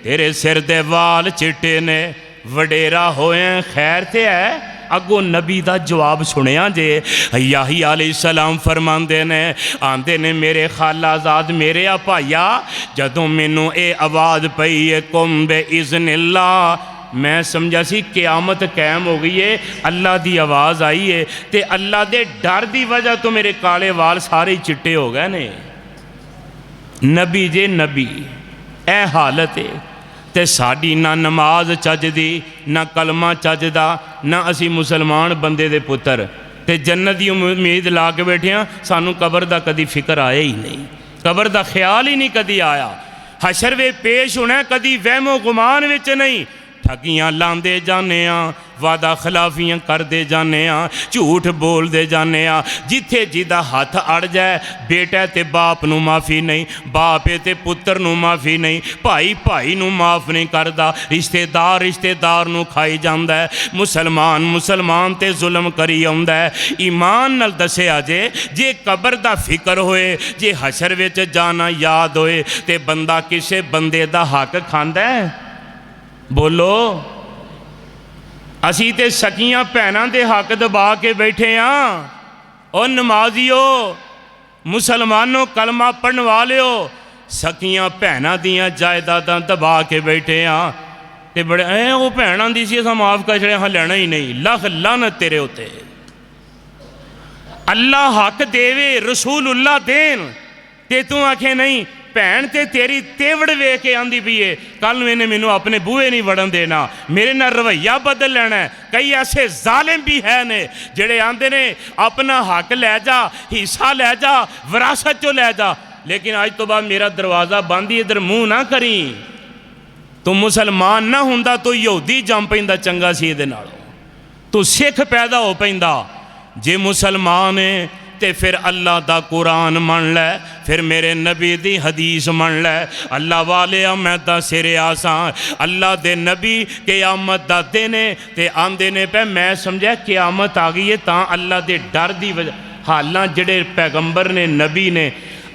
तेरे सिर दे वाल चिट्टे ने, वडेरा होए खैर ते है। अगों नबी का जवाब सुनिया जे। याहिया अलैहिस्सलाम फरमांदे ने, आंदे ने मेरे खालाजाद मेरे आ भाईया, जदों मैनू ये आवाज़ पई है कुम बेइज़्निल्लाह, मैं समझा सी क़यामत कायम हो गई है। अल्लाह की आवाज़ आई है ते अल्लाह के डर की वजह तो मेरे काले वाल सारे चिट्टे हो गए ने। नबी जे नबी ए हालत है ते साड़ी ना नमाज चजदी, ना कलमा चजदा, ना असी मुसलमान बंदे दे पुत्र ते जन्नत की उम्मीद ला के बैठे हाँ। सानू कबर का कदी फिक्र आया ही नहीं, कबर का ख्याल ही नहीं कदी आया। हशर वे पेश होना कदी वहमो गुमान विच नहीं। ठगियां लांदे जाने, वादा खिलाफियां करते जाने, झूठ बोलते जाने। जिथे जिदा हाथ अड़ जाए, बेटा ते बाप नू माफ़ी नहीं, बाप ते पुत्र नू माफ़ी नहीं, भाई भाई नू माफ़ नहीं करता, रिश्तेदार रिश्तेदार नू खाई जाता है, मुसलमान मुसलमान ते जुल्म करी आउंदा है। ईमान नाल दसिया जे कबर दा फिक्र होए, जे हशर विच जाना याद होए, ते बंदा किसे बंदे दा हक खांदा है? बोलो, असी ते सकियां भैनां दे हक दबा के बैठे हाँ। और नमाजियो मुसलमानों कलमा पढ़न वालियो, सकियां भैनां दियां जायदादां दबा के बैठे हाँ। ते बड़े वो भैन आंदी सी असां माफ़ कर छड़े, हाँ लेना ही नहीं। लख लानत तेरे उत्ते। अल्लाह हक देवे, रसूलुल्लाह देन, ते तू आखे नहीं। भैन ते तेरी तेवड़ वेख के आंदी पई है, कल इन्हें मैनू अपने बूहे नहीं वड़न देना, मेरे नाल रवैया बदल लेना है। कई ऐसे जालिम भी है ने जेड़े आंदे ने अपना हक लै जा, हिस्सा लै जा, विरासत चो लै जा, लेकिन अज तो बाद मेरा दरवाज़ा बंद ही, इधर मुँह ना करी। तू मुसलमान ना हुंदा तो यहूदी जम पैंदा चंगा सी इहदे नालों, तू सिख पैदा हो पैंदा। जे मुसलमान है ते फिर अल्लाह दा कुरान मन लै, फिर मेरे नबी दी हदीस मन लै। अल्लाह वाले मैं दा सिरे आसा, अल्लाह दे नबी क़यामत दा दिन ते आंदे ने पे मैं समझा क़यामत आ गई है, तां अल्लाह दे डर दी वजह। हालां जेड़े पैगंबर ने नबी ने,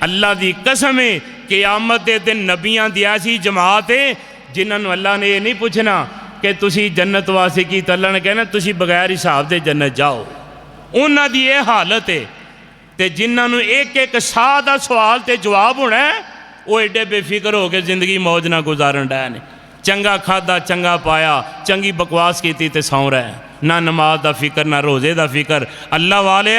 अल्लाह दी कसम है क़यामत दे दिन नबियां दी ऐसी जमात है जिन्होंने अल्लाह ने ये नहीं पूछना कि तुसी जन्नत वासी की, अल्लाह ने कहना तुसी बगैर हिसाब दे जन्नत जाओ। उन्हां दी ये हालत है ते जिन्होंने एक एक साह का सवाल ते जवाब होना है। वो एडे बेफिक्र हो के जिंदगी मौज ना गुजारन डे ने। चंगा खादा चंगा पाया, चंगी बकवास की ते सौ रहे, ना नमाज का फिक्र ना रोज़े का फिक्र। अल्लाह वाले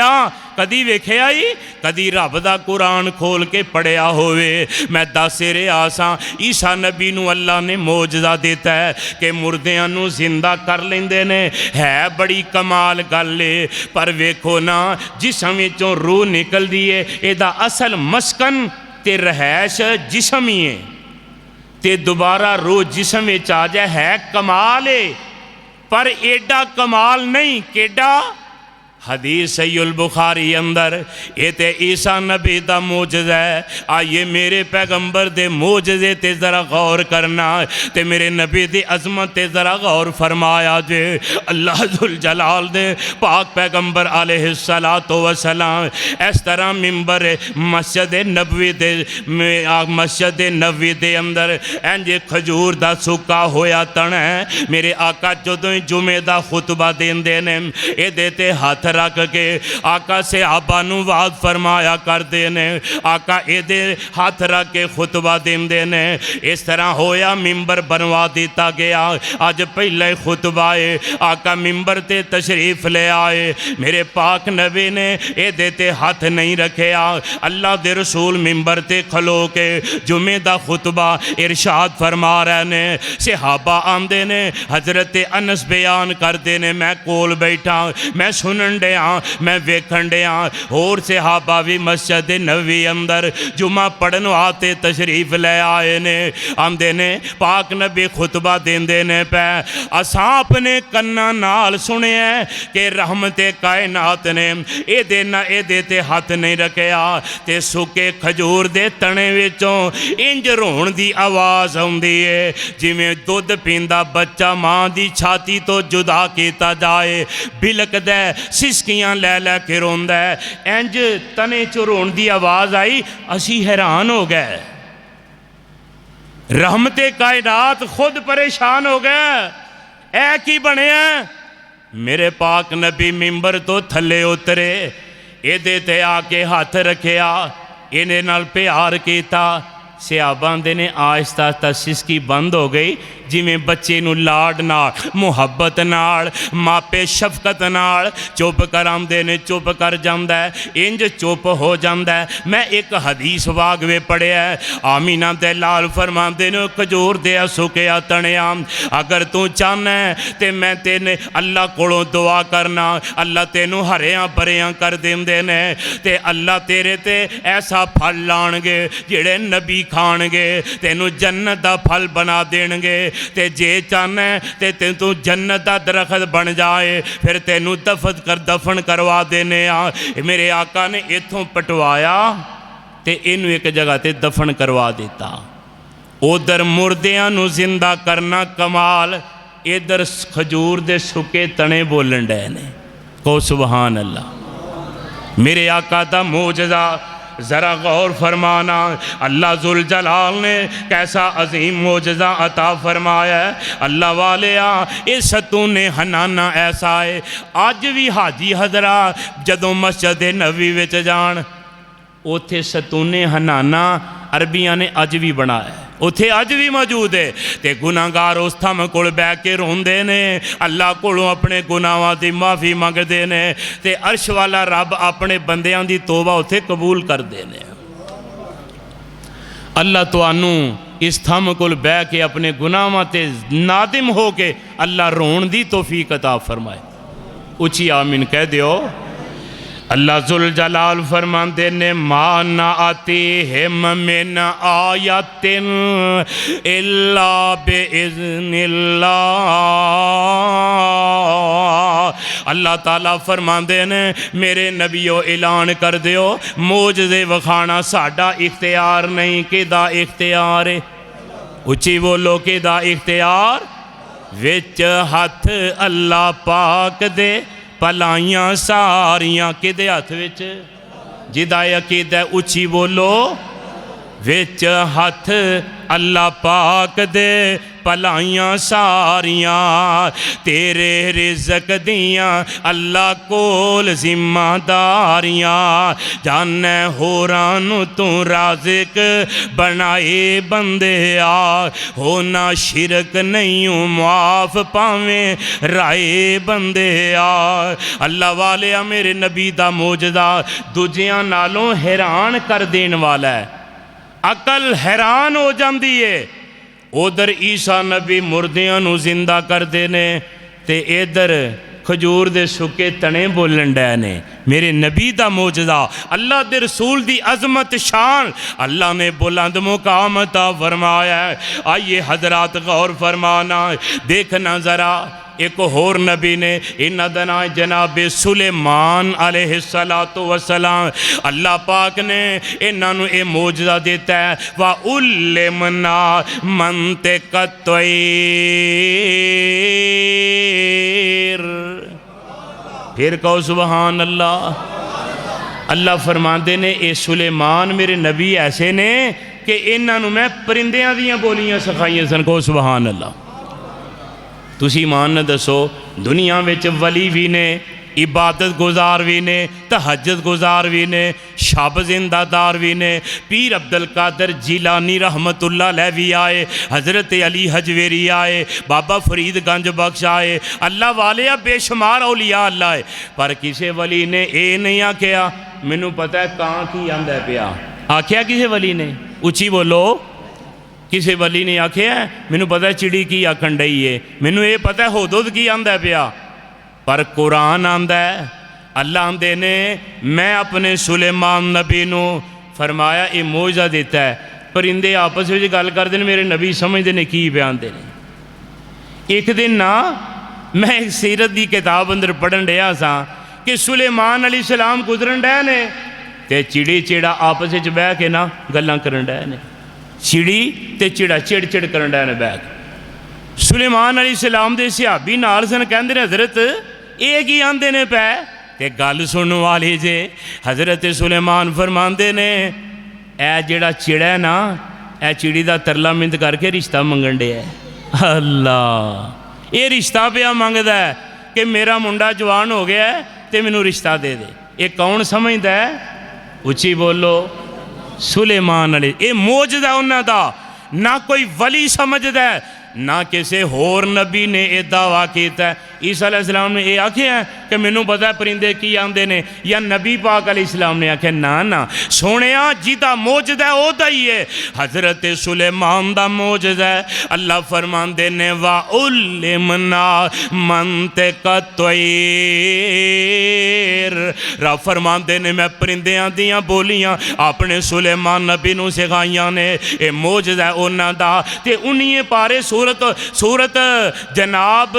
कदी वेख्या ही कदी रब का कुरान खोल के पढ़िया होवे। मैं दस रहा सा ईसा नबी नूं अल्लाह ने मौजज़ा दिता है कि मुर्दियां नूं जिंदा कर लेंदे ने। है बड़ी कमाल गल है, पर वेखो ना जिस्म विचों रूह निकलदी है, इहदा असल मस्कन ते रहैश जिस्म ही है, ते दोबारा रूह जिस्म विच आ जाए है कमाल है। पर एडा कमाल नहीं केडा। हदीस सहीहुल बुखारी अंदर ये ते ईसा नबी दा मौजज़ा है। आइए मेरे पैगंबर दे मौजज़े ते ज़रा गौर करना, ते मेरे नबी दी अज़मत ते ज़रा गौर फरमाया जे। अल्लाह जुल जलाल दे पाक पैगंबर अलैहिस्सलातु वस्सलाम इस तरह मिंबर मस्जिद नबवी दे अंदर इंज खजूर दा सुक्का होया तण है। मेरे आका जदों जुमे दा खुतबा देंदे ने इहदे ते हथ रख के आका सहाबा नूं वाज फरमाया करते ने। आका एदे हाथ रख के खुतबा देंदे ने। इस तरह होया मिंबर बनवा दिता गया। अज पहले ही खुतबा है, आका मिंबर ते तशरीफ ले आए। मेरे पाक नबी ने एदे ते हाथ नहीं रखिया। अल्लाह दे रसूल मिंबर ते खलो के जुमे दा खुतबा इरशाद फरमा रहे ने। सहाबा आंदे ने, हजरत अनस बयान करते ने, मैं कोल बैठा, मैं सुनन डया, मैं वेखन डया। होर सहाबा भी मस्जिद नबवी अंदर जुमा पढ़न वास्ते तशरीफ ले आए ने। आंदे ने पाक नबी खुतबा देंदे ने पै। असां अपने कन्ना नाल सुनिया कि रहमते कायनात ने एदे ते हाथ नहीं रखिया ते सुके खजूर दे तने विचों इंज रोण दी आवाज़ आउंदी है जिवें दुध पींदा बच्चा माँ दी छाती तो जुदा किया जाए। बिलकदा सिसकियां लै लै के रोंदा है। इंज तने चो रोण दी आवाज़ आई। असी हैरान हो गए, रहमते कायनात खुद परेशान हो गए, ऐ की बनिया। मेरे पाक नबी मिंबर तो थले उतरे, एदे ते आके हाथ रखिया, इहदे नाल प्यार किया। सहाबा दे ने आहिस्ता आहिस्ता सिसकी बंद हो गई, जिमें बच्चे नूं लाड नाल मुहब्बत नाल मापे शफकत नाल चुप करांदे ने, चुप कर जांदा है, इंज चुप हो जांदा है। मैं एक हदीस वागवे पढ़िया, आमीना दे लाल फरमांदे ने खजूर दे सुकिया तणिया अगर तू चाहना है ते मैं तेने अल्लाह कोलों दुआ करना, अल्लाह तेनू हरियां भरियां कर देंदे ने ते अल्लाह तेरे ते ऐसा फल लाणगे जिहड़े नबी खाणगे, तेनू जन्नत दा फल बना देणगे। ते जे चाहना ते तू जन्नत दा दरख्त बन जाए, फिर तेनू दफन करवा देने आ। मेरे आका ने इथों पटवाया ते इनू एक जगह ते दफन करवा दिता। उधर मुर्दियां नू जिंदा करना कमाल, इधर खजूर दे सुके तने बोलन डे ने। को सुबहान अल्लाह। मेरे आका दा मौजज़ा ज़रा गौर फरमाना। अल्लाह जुल जलाल ने कैसा अजीम मौजज़ा अता फरमाया है। अल्लाह वाले इस सतून हनाना ऐसा है, अज भी हाजी हजरा जदों मस्जिद नबवी विच जान, उथे सतून हनाना अरबिया ने अज भी बनाया, उथे अज भी मौजूद है। ते गुनाहगार उस थम कोल बैठ के रोंदे ने, अल्लाह कोलों अपने गुनाहां की माफ़ी मंगते ने, ते अर्श वाला रब अपने बंदियां दी तौबा उथे कबूल करते ने। अल्लाह तुहानू इस थम कोल बह के अपने गुनाहां ते नादिम हो के अल्लाह रोण दी तौफीक अता फरमाए। उची आमीन कह दियो। अल्लाह जुल जलाल फरमाते ने मा ना आती हिम मिन आयतिन इल्ला बिइज़्निल्लाह। अल्लाह ताला फरमाते ने मेरे नबियो ऐलान कर दियो, मौजज़े वखाना साडा इख्तियार नहीं, किदा इख्तियार है? उची बोलो, किदा इख्तियार? विच हथ अल्लाह पाक दे भलाइयां सारियां किदे हथ विच? जिदा अकीदा उची बोलो, विच हथ अल्लाह पाक दे भलाइयां सारियां तेरे रिज़क दियां अल्लाह कोल जिम्मेदारियां जाने होरां नूं तू राज़िक बनाए बंदे आ होना शिरक नहीं माफ पावें राए बंदे आ। अल्लाह वाले आ मेरे नबी दा मौजदा दूजियां नालों हैरान कर देने वाला है, अकल हैरान हो जाती है। उधर ईसा नबी मुर्दियां नूं जिंदा करते ने ते इधर खजूर दे सुके तने बोलन डे ने। मेरे नबी दा मौजदा अल्लाह दे रसूल दी अजमत शान अल्लाह ने बुलंद मुकामता फरमाया। आइए हजरात गौर फरमाना, देखना ज़रा एक होर नबी ने, इन्हां दा नाम जनाब सुलेमान अलैहिस्सलातु वस्सलाम। अल्लाह पाक ने इन्हां नूं ये मौजदा देता है वा उल्लिमना मंतिक़ तैर। फिर कहो सुबहान अल्लाह। अल्लाह फरमाते ने ये सुलेमान मेरे नबी ऐसे ने कि इन्हां नूं मैं परिंदियां दियां बोलियां सिखाइयां सन। कहो सुबहान अल्लाह। तुसी ईमान न दसो दुनिया विच वली भी ने, इबादत गुजार भी ने, तहज्जुद गुजार भी ने, शब जिंदादार भी ने। पीर अब्दुल कादर जिलानी रहमतुल्लाह अलैह भी आए, हज़रत अली हजवेरी आए, बाबा फरीद गंज बख्श आए। अल्लाह वाले बेशुमार औलिया अल्लाह है, पर किसी वली ने ये नहीं आख्या मैनू पता है कां की आंदा पिया। आख्या किसी वली ने? उची बोलो। किसी वली ने आख्या मैनू पता है चिड़ी की आखन डई है, मैनू ये पता है हुदहुद की आंदा पिया। पर कुरान आंदा है, अल्लाह आंदे ने मैं अपने सुलेमान नबी नू फरमाया ये मौजज़ा देता है। परिंदे आपस में गल करते हैं, मेरे नबी समझते हैं की बयान दे। एक दिन ना मैं एक सीरत की किताब अंदर पढ़न डया सा कि सुलेमान अलैहिस्सलाम गुजरन डे ने ते चिड़ी चिड़ा आपस में बह के ना गल्लां करन डे ने। चिड़ी ते चिड़ा चिड़ चिड़ करन डे ने बैठ। सुलेमान अलैहिस्सलाम दे सहाबी नाल सन, कहंदे ने हज़रत ये की आंदे ने पै ते गल सुनने वाली जे। हज़रत सुलेमान फरमांदे ने ए जेड़ा चिड़ा है ना ए चिड़ी दा तरला मिंद करके रिश्ता मंगन डे है। अल्लाह ये रिश्ता पिया मंगदा है कि मेरा मुंडा जवान हो गया है ते मैनू रिश्ता दे दे। ये कौन समझदा है? उची बोलो। सुलेमान अले ये मौजज़ा उन्हां दा, ना कोई वली समझदा है ना किसी होर नबी ने यह दावा किया। ईसा अलैहिस्सलाम ने यह आख्या कि मैनू पता है परिंदे की आंदे ने, या नबी पाक अलैहिस्सलाम ने आख्या ना ना सोनिया जिदा मौजज़ा है ओदा ही है। हज़रत सुलेमान दा मौजज़ा है। अल्लाह फरमांदे ने वा उल्लिमना मंतिक़ तैर। रब फरमांदे ने मैं परिंदियां दियां बोलियां अपने सुलेमान नबी नू सिखाइयां ने। यह मौजज़ा है उन्हां दा ते उन्हीं पारे सूरत जनाब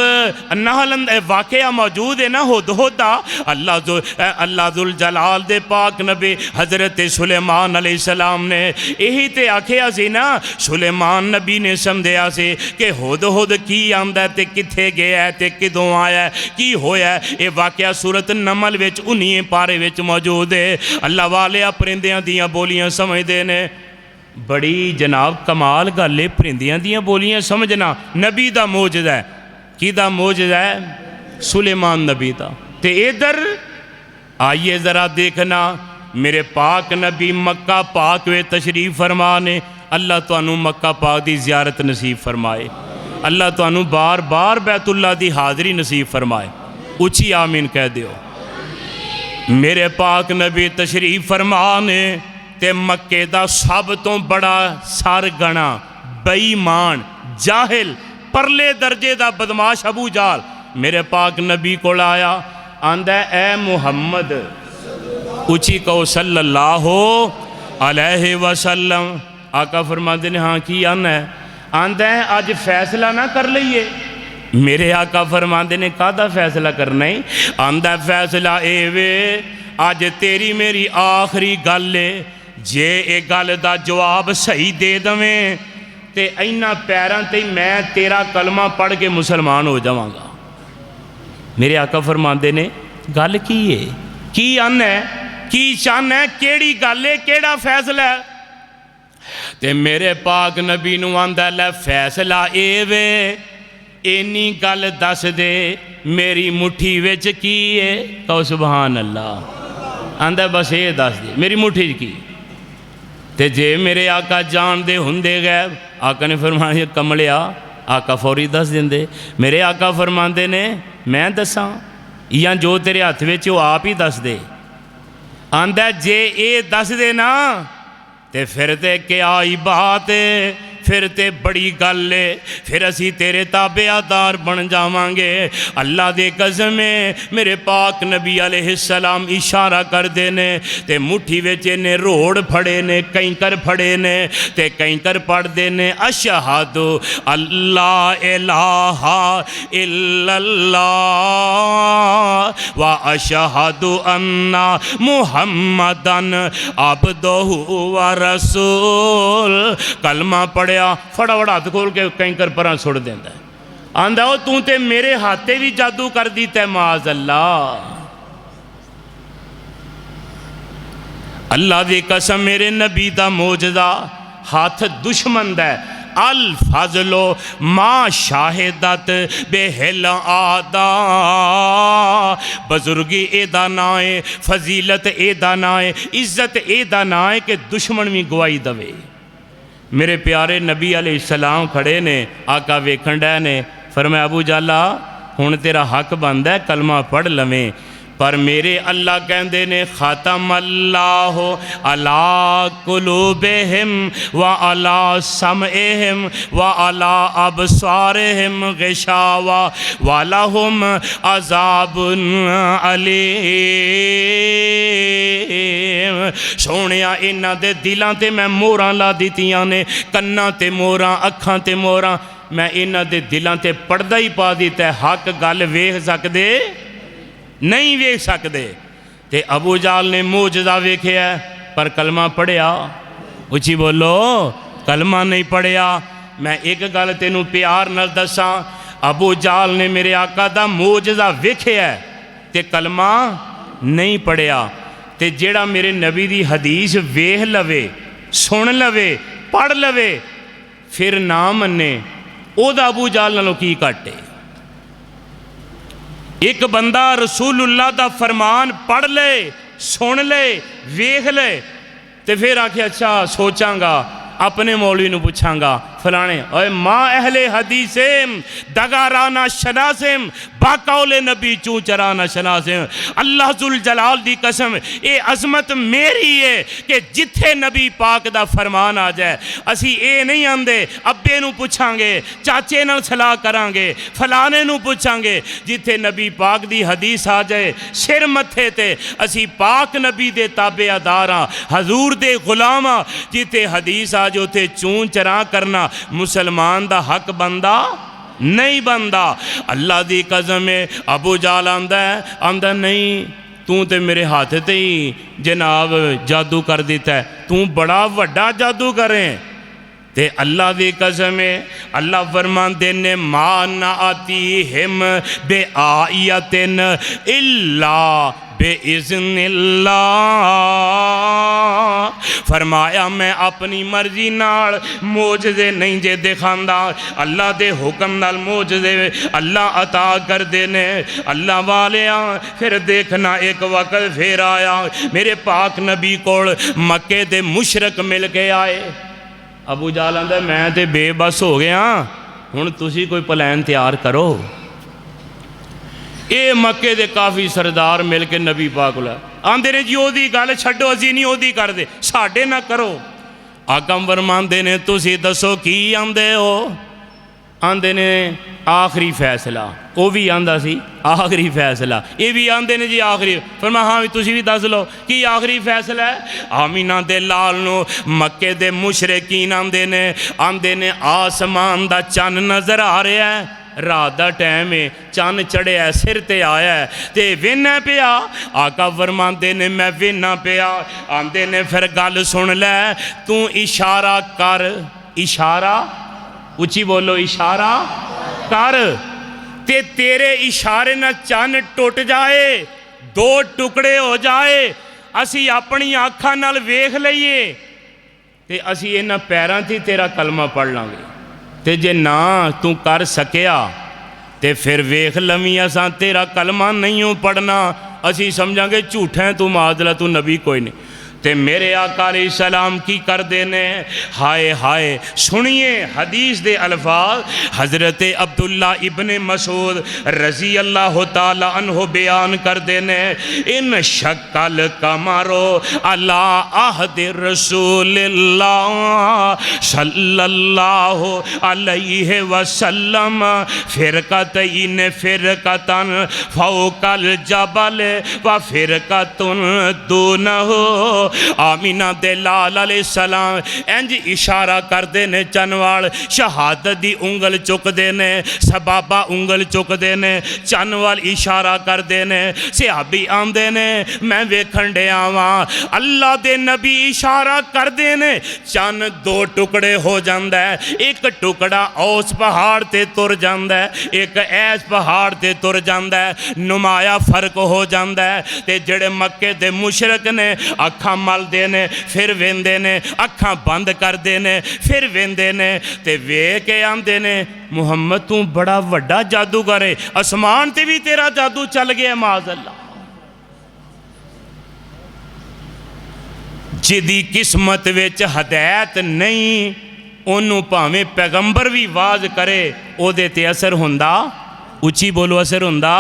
नहल वाकया मौजूद है ना हुदहुद दा। अल्लाह जुल जलाल दे पाक नबी हज़रत सुलेमान अलैहिस्सलाम ने यही ते आख्या सी ना। सुलेमान नबी ने समझिया से कि हुदहुद की आंदा ते किथे गया है ते किदों आया की होया। ये वाकया सूरत नमल विच उन्हीं पारे विच मौजूद है। अल्लाह वाले परिंदियां दियां बोलियां समझदे ने। बड़ी जनाब कमाल गल है परिंदियां दियां बोलियां समझना। नबी दा मौजज़ा है। किदा मौजज़ा है? सुलेमान नबी दा। ते इधर आइए ज़रा देखना मेरे पाक नबी मक्का पाक वे तशरीफ़ फरमा ने। अल्लाह तुहानू मक्का पाक दी ज़ियारत नसीब फरमाए। अल्लाह तुहानू बार बार बैतुल्ला दी हाज़री नसीब फरमाए। उची आमीन कह दियो। मेरे पाक नबी तशरीफ़ फरमा ने ते मक्के दा सब तो बड़ा सरगना बेईमान जाहिल परले दर्जे दा बदमाश अबू जाल मेरे पाक नबी को आया। आंदा ए मुहम्मद, उची कहो सल्लल्लाहु अलैहि वसल्लम। आका फरमाते ने हाँ की आना है? आंदा है अज फैसला ना कर लईए। मेरे आका फरमाते ने कादा फैसला करना है? आंदा फैसला ए वे अज तेरी मेरी आखिरी गल है। जे ये गल का जवाब सही दे दवें तो इन्हां पैरों ते मैं तेरा कलमा पढ़ के मुसलमान हो जावांगा। मेरे आका फरमाते ने गल की है? की आना है? की चाहना है? केड़ी गल है? केड़ा फैसला है? ते मेरे पाक नबी नूं आंदा लै फैसला ए वे इन्नी गल दस दे मेरी मुट्ठी विच की है। कहो सुभान अल्लाह। आंदा बस ये दस दे मेरी मुट्ठी च की। ते जे मेरे आका जानदे हुंदे गैब, आका ने फरमाया कमलिया, आका फौरी दस देंदे। मेरे आका फरमाते ने मैं दसां या जो तेरे हथ विच वो आप ही दस दे। आंदा जे ये दस दे ना ते फिर ते क्या ही बात है, फिर ते बड़ी गल है, फिर असी तेरे ताबेदार बन जावांगे। अल्लाह दे कसम है मेरे पाक नबी अलैहिस्सलाम इशारा करते ने ते मुट्ठी विच इन्हें रोड़ फड़े ने, कैंकर फड़े ने ते कैंकर पढ़ते ने अशहदु अल्लाह इलाहा इल्लल्लाह व अशहदु अन्ना मुहम्मदन अब्दुहु व रसूल। कलमा पढ़े फटाफट हाथ खोल के कैंकर पर सुट देंदा। आंदा वो तू ते मेरे हाथे भी जादू कर दिता माज अल्लाह। अल्लाह दी कसम मेरे नबी दा मौजदा हाथ दुश्मन दा अल फजलो माँ शाहिदत बेहिल आदा। बुजुर्गी एदा ना है, फजीलत एदा ना है, इज्जत एदा ना है कि दुश्मन भी गवाही दवे। मेरे प्यारे नबी अलैहिस्सलाम खड़े ने, आका वेखण डे ने, फरमाया अबू जाला हुण तेरा हक बनदा है कलमा पढ़ लवें। पर मेरे अल्लाह कहंदे ने खातम अल्लाह अला कुलूबिहिम व अला समइहिम व अला अबसारिहिम गिशावा व लहुम अज़ाबुन अलीम। सोहणिया इन्हां दे दिलां ते मैं मोहरां ला दित्तियां ने, कन्नां ते मोहरां, अखां ते मोहरां, मैं इन्हां दे दिलां ते पर्दा ही पा दिता है। हक गल वेख सकदे नहीं वेख सकते। ते अबू जाल ने मौजदा वेखिया पर कलमा पढ़िया। उची बोलो कलमा नहीं पढ़िया। मैं एक गल तेनू प्यार नाल दसां, अबू जाल ने मेरे आका दा मौजदा वेखिया ते कलमा नहीं पढ़िया। ते जेड़ा मेरे नबी दी हदीस वेख लवे, सुन लवे, पढ़ लवे, फिर ना मन्ने, ओदा अबू जाल नालों की घट है। एक बंदा रसूलुल्लाह दा फरमान पढ़ ले, सुन ले, वेख ले, तो फिर आखे अच्छा सोचांगा, अपने मौलवी नूं पुछांगा फलाने ओए माँ अहले हदीसेम दगाराना शनासेम बाकौले नबी चू चराना शनासेम। अल्लाह जुल जलाल दी कसम ये अजमत मेरी है कि जिथे नबी पाक दा फरमान आ जाए असी ये नहीं आंदे अब्बे नूं पुछांगे, चाचे नाल सलाह करांगे, फलाने नूं पुछांगे। जिथे नबी पाक दी हदीस आ जाए सिर मथे ते असी पाक नबी दे ताबेदार हां, हजूर दे गुलाम हां। जिथे हदीस आ जाए उथे चूं चरा करना मुसलमान दा हक बनदा नहीं बनदा। अल्लाह दी कसम है अबू जाल आंदा नहीं तू ते मेरे हाथ ते ही जनाब जादू कर दिता है, तू बड़ा वड्डा जादू करें। ते अल्लाह दी कसम है अल्लाह फरमांदे ने मा ना आती हिम बे आयतिन इल्ला बेइज़्निल्लाह। फरमाया मैं अपनी मर्जी नाल मोजज़े नहीं जे दिखांदा, अल्लाह दे हुक्म नाल मोजज़े अल्लाह अता कर देने। अल्लाह वालिया फिर देखना एक वक्त फिर आया मेरे पाक नबी कोल मक्के दे मुशरक मिल के आए। अबू जाल आंदा मैं ते बेबस हो गया, हुण तुसी कोई प्लान तैयार करो। ये मक्के दे काफ़ी सरदार मिल के नबी पाक आंदे ने जी ओदी गल छड्डो, असी नहीं ओदी करदे, साडे ना करो। आकम फरमांदे ने तुसी दसो की आंदे हो? आंदे ने आखिरी फैसला। वो भी आंदा सी आखिरी फैसला, ये भी आंदे ने जी आखिरी। फरमा हाँ भी तुसी भी दस लो कि आखिरी फैसला है। आमीना दे लाल नो मक्के दे मुशरिकीन आंदे ने आसमान दा चन्न नजर आ रहा है, रात का टाइम है, चन्न चढ़िया सिर ते आया ते वेना पिया। आका फरमांदे ने मैं वेना पिया। आंदे ने फिर गल सुन लै, तू इशारा कर, इशारा उची बोलो इशारा कर ते तेरे इशारे न चन्न टुट जाए, दो टुकड़े हो जाए, असी अपनी आँखां नाल वेख लईए। तो असी इन्हां पैरां ते तेरा कलमा पढ़ लांगे, तो जे ना तू कर सकिया तो फिर वेख लवी असां तेरा कलमा नहीं हो पढ़ना, असी समझांगे झूठा तू माजला तू नबी कोई नहीं। ते मेरे आका अलैहिस्सलाम की कर देने, हाय हाय सुनिए हदीस दे अल्फाज हज़रत अब्दुल्ला इब्ने मसूद रज़ी अल्लाह ताला अन्हु बयान कर देने, इन शक्ल कमरो अला अहद रसूलिल्लाह सल्लल्लाहु अलैहि वसल्लम फिरकतैन फिरकतन फौकल जबल व फिरकतुन दूनहु। आमीना दे लाल अलैहिस्सलाम इंज इशारा करते ने, चनवाल शहादत दी उंगल चुकते ने, सबाबा उंगल चुकते ने, चनवाल इशारा करते ने। सहाबी आंदे ने मैं वेखण डिया वां अल्लाह दे नबी इशारा करते ने, चन दो टुकड़े हो जाता है, एक टुकड़ा उस पहाड़ ते तुर जाता है, एक ऐस पहाड़ ते तुर जाता है, नुमाया फर्क हो जाता है। ते जेड़े मक्के दे मुशरक ने अखां मलदे ने फिर वेंदे ने, अखां बंद करते ने फिर वेंदे ने, ते वेख के आंदे ने मुहम्मद तू बड़ा वड्डा जादूगर है, आसमान ते भी तेरा जादू चल गया माज़ अल्लाह। जिदी किस्मत विच हदायत नहीं ओनू भावें पैगंबर भी वाज करे ओदे ते असर हुंदा, उची बोलो असर हुंदा,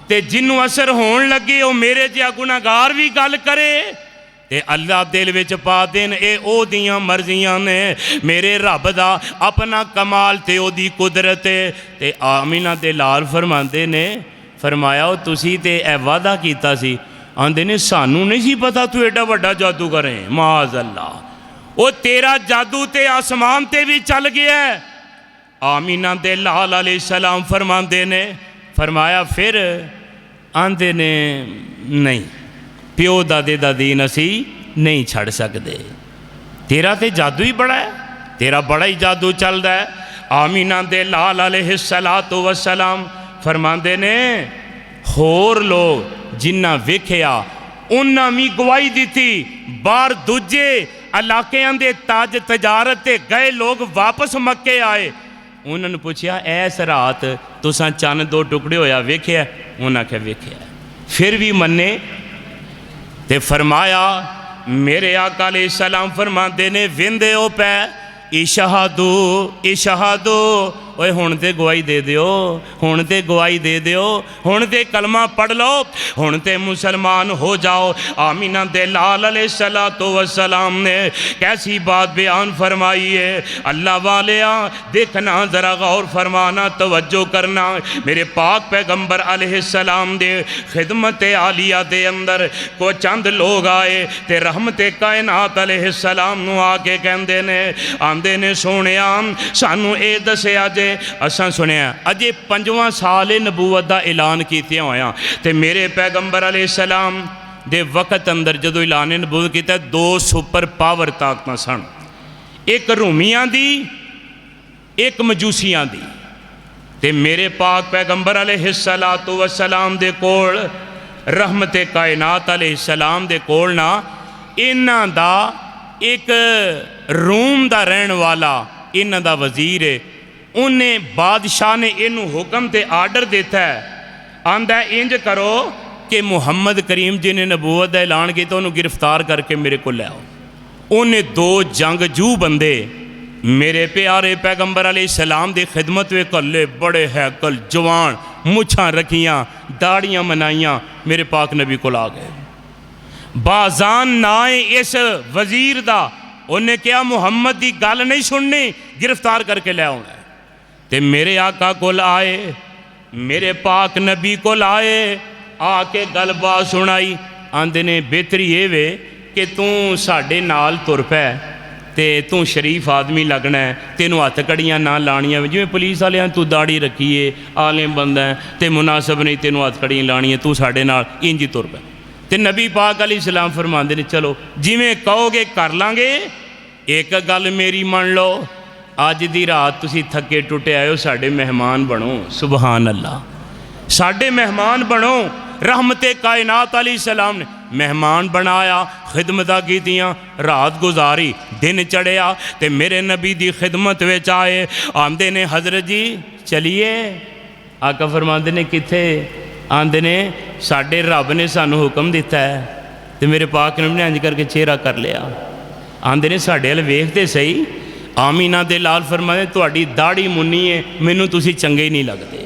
ते जिन्नू असर होण लगे वो मेरे जिहा गुनाहगार भी गल करे ते अल्लाह दिल विच पा देन ए ओदियां मर्जियां ने, मेरे रब दा अपना कमाल ते ओदी कुदरत ते। आमीना दे लाल फरमांदे ने, फरमाया ओ तुसी ते ए वादा कीता सी, आंदे ने सानू नहीं सी पता तू एडा वड्डा जादूगर है माज़ अल्लाह, ओ तेरा जादू ते आसमान ते भी चल गया है। आमीना दे लाल अलैहिस्सलाम फरमांदे ने, फरमाया फिर आंदे ने नहीं प्यो दादे दा दीन असी नहीं छड़ सकते, तेरा ते जादू ही बड़ा है, तेरा बड़ा ही जादू चलता है। आमीना दे लाल अलैहिस्सलातु वस्सलाम फरमांदे ने, होर लोग जिन्ना वेखिया उन्ना भी गवाही दी, बाहर दूजे इलाकों के ताज तजारत ते गए लोग वापस मक्के आए, उन्होंने पूछया ऐस रात तुसां चन्न दो टुकड़े होया वेखिया, उन्हें आख्या वेखिया, फिर भी मन्ने। ते फरमाया मेरे आका अलैहिस्सलाम फरमाते ने विंदे ओ पै इशहादू इशहादू, ओए हुण ते गवाही दे दियो, हुण ते गवाही दे दियो, हुण ते कलमा पढ़ लो, हुण ते मुसलमान हो जाओ। आमीना दे लाल अलैहिस्सलातु वस्सलाम ने कैसी बात बयान फरमाई है, अल्लाह वालिया देखना ज़रा गौर फरमाना तवज्जो करना। मेरे पाक पैगंबर अलैहिस्सलाम दे खिदमत आलिया दे अंदर को चंद लोग आए ते रहमत कायनात अलैहिस्सलाम नू आके कहंदे ने, आंदे ने सोहणिया सानू ए दस्सिया जे, असां सुनिया अजे 5वां साल नबूवत का ऐलान कीतिया होया, ते मेरे पैगंबर अलैहिस्सलाम दे वक्त अंदर जदों ऐलान नबूवत किया 2 सुपर पावर ताकतां सन, एक रूमियां दी एक मजूसियां दी। ते मेरे पाक पैगंबर अलैहिस्सलातु वस्सलाम दे कोल रहमत कायनात अलैहिस्सलाम दे कोल ना इन्हां दा एक रूम दा रहने वाला इन्हां दा वजीर है, उन्हें बादशाह ने इनू हुक्म ते आर्डर दिता है, आंदा इंज करो कि मुहम्मद करीम जी ने नबूवत का ऐलान किया, उन्होंने गिरफ्तार करके मेरे को ले आओ। उन्हें 2 जंगजू बंदे मेरे प्यारे पैगंबर अलैहिस्सलाम की खिदमत में कल्ले, बड़े हैकल जवान, मुछां रखियां, दाड़ियां मनाइयां, मेरे पाक नबी को आ गए। बाजान ना है इस वजीर दा, उन्हें क्या मुहम्मद की गल नहीं सुननी, गिरफ्तार करके ले आना। ते मेरे आका को आए, मेरे पाक नबी को आए, आके गलबात सुनाई, आंदे ने बेहतरी ये वे कि तू साडे नाल तुर पै, ते तू शरीफ आदमी लगना है, तेनू हथ कड़ियाँ ना लाणियां, जिवें पुलिस वाले तू दाड़ी रखीए आलिम बंदा है ते मुनासब नहीं तेनू हथ कड़ियाँ लाणियां, तू साडे नाल इंज ही तुर पै। ते नबी पाक अलैहिस्सलाम फरमांदे ने चलो जिवें कहोगे कर लांगे, एक गल मेरी मन लो, अज दी रात तुसी थके टुटे आए हो, साडे मेहमान बनो, सुबहान अल्लाह, साडे मेहमान बनो। रहमते कायनात अलैहिस्सलाम ने मेहमान बनाया, खिदमतां कीतियां, रात गुजारी, दिन चढ़िया तो मेरे नबी की खिदमत विच आए। आंदे ने हज़रत जी चलिए। आका फरमाते ने किथे? आंदे ने साडे रब ने सानू हुक्म दिता है। तो मेरे पाक नबी ने इंज करके चेहरा कर लिया। आंदे ने साडे अल वेखते सही। आमीना दे लाल फरमाते तुहाडी दाढ़ी मुन्नी है, मैनू तुसी चंगे ही नहीं लगते।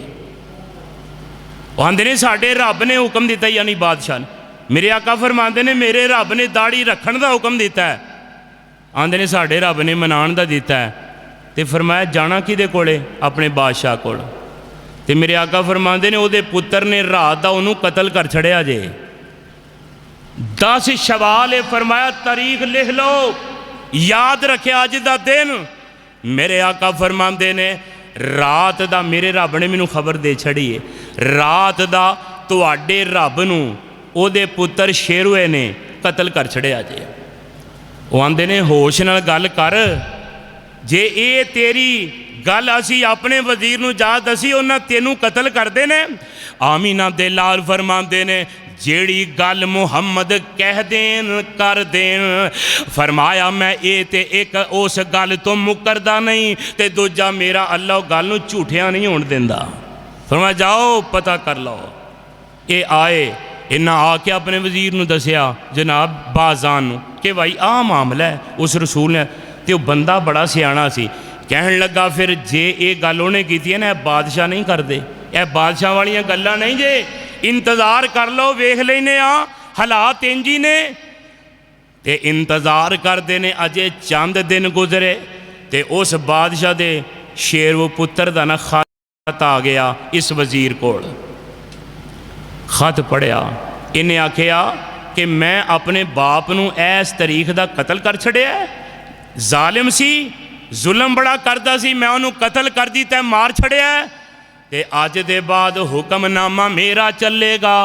आंदे ने साडे रब ने हुक्म दिता, यानी बादशाह ने। मेरे आका फरमाते ने मेरे रब ने दाढ़ी रखण दा हुक्म दिता है। आंदे ने साडे रब ने मनाण दा दिता है। तो फरमाया जाना किदे कोले? अपने बादशाह कोल। ते मेरे आका फरमाते ने उहदे पुत्र ने रात दा उहनूं कतल कर छड़िया जे। 10 शवाल है। फरमाया तारीख लिख लो, याद रखे अज दा दिन। मेरे आका फरमाते ने रात दा मेरे रब ने मैनू खबर दे छड़ी है, रात दा तुहाडे रब नूं उहदे पुत्र शेरुए ने कतल कर छड़िया जे। वो आंदे ने होश नाल गल कर, जे ये तेरी गल असी अपने वजीर नूं जा दसी उन्हां तेनू कतल करदे ने। आमीना दे लाल फरमाते ने जेड़ी गल मुहम्मद कह देन कर देन। फरमाया मैं ये ते एक उस गल तो मुकरदा नहीं, ते दूजा मेरा अल्लाह गल नूं झूठिया नहीं होण दिंदा। फरमाया जाओ पता कर लो। ये आए, इन्हें आके अपने वजीर नूं दसिया जनाब बाजान नूं कि भाई आ मामला है। उस रसूल ने तो बंदा बड़ा सियाणा सी, कहन लगा फिर जे ये गल उन्हें की है ना, बादशाह नहीं करते, यह बादशाह वालियां गल्लां नहीं जे। इंतज़ार कर लो, वेख लेने आ हालात इंजी ने। ते इंतज़ार करते ने अजे चंद दिन गुजरे ते उस बादशाह दे शेरव पुत्र का ना खत आ गया इस वजीर कोल। खत पढ़िया, इन्हें आखिया कि मैं अपने बाप नूं इस तारीख का कतल कर छड़िया। जालिम सी, जुल्म बड़ा करता सी, मैं उन्होंने कतल कर दिता, मार छड़िया। ते अज दे बाद हुक्मनामा मेरा चलेगा,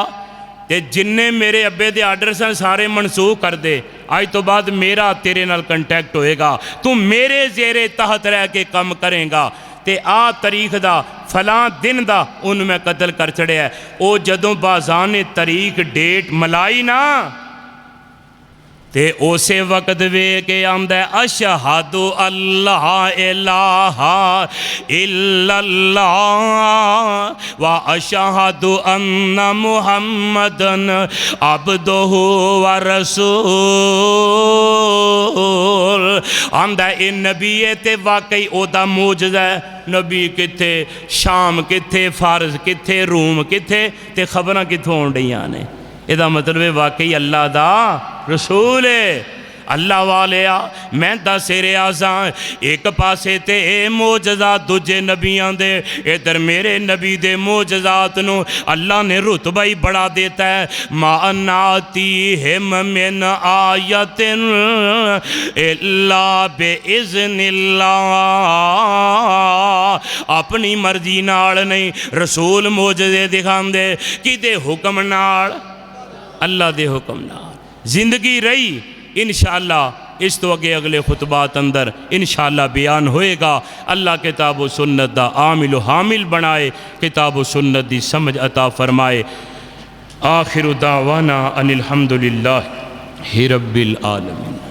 ते जिन्ने मेरे अब्बे दे आर्डर सन सारे मनसूख कर दे। अज तो बाद मेरा तेरे नाल कंटैक्ट होएगा, तू मेरे जेरे तहत रह के कम करेगा। ते आ तारीख दा फलां दिन दा उन्होंने मैं कतल कर छड़िया। वो जदों बाज़ार ने तारीख डेट मलाई ना, ते उसे वक्त वे के आंदा अशहदु अल्लाह इलाहा इल्लल्लाह व अशहदु अन्ना मुहम्मदन अब्दुहु व रसूल। आंदा ए नबी है ते वाकई ओदा मौजज़ा है। नबी किथे, शाम किथे, फारस किथे, रूम किथे, ते खबरां किथों आउण रहीआं ने। इहदा मतलब है वाकई अल्लाह दा रसूल है। अल्लाह वाले आ मैं दस रियाजा एक पासे ते मोजज़ा दूजे नबियां दे, इधर मेरे नबी दे मोजज़ात नूं अल्लाह ने रुतबा ही बड़ा देता है। मानाती हिम मिन आयतिन इल्ला बिइज़्निल्लाह, अपनी मर्जी नाल नहीं रसूल मोजज़े दिखांदे, किदे हुक्म नाल? अल्लाह दे हुक्म नाल। जिंदगी रही इंशाअल्लाह इस तो अगे अगले खुतबात अंदर इंशाअल्लाह बयान होएगा। अल्लाह किताब व सुन्नत दा आमिल व हामिल बनाए, किताब व सुन्नत दी समझ अता फरमाए। आखिर दावाना अनिल हम्दुलिल्लाहि रब्बिल आलमीन।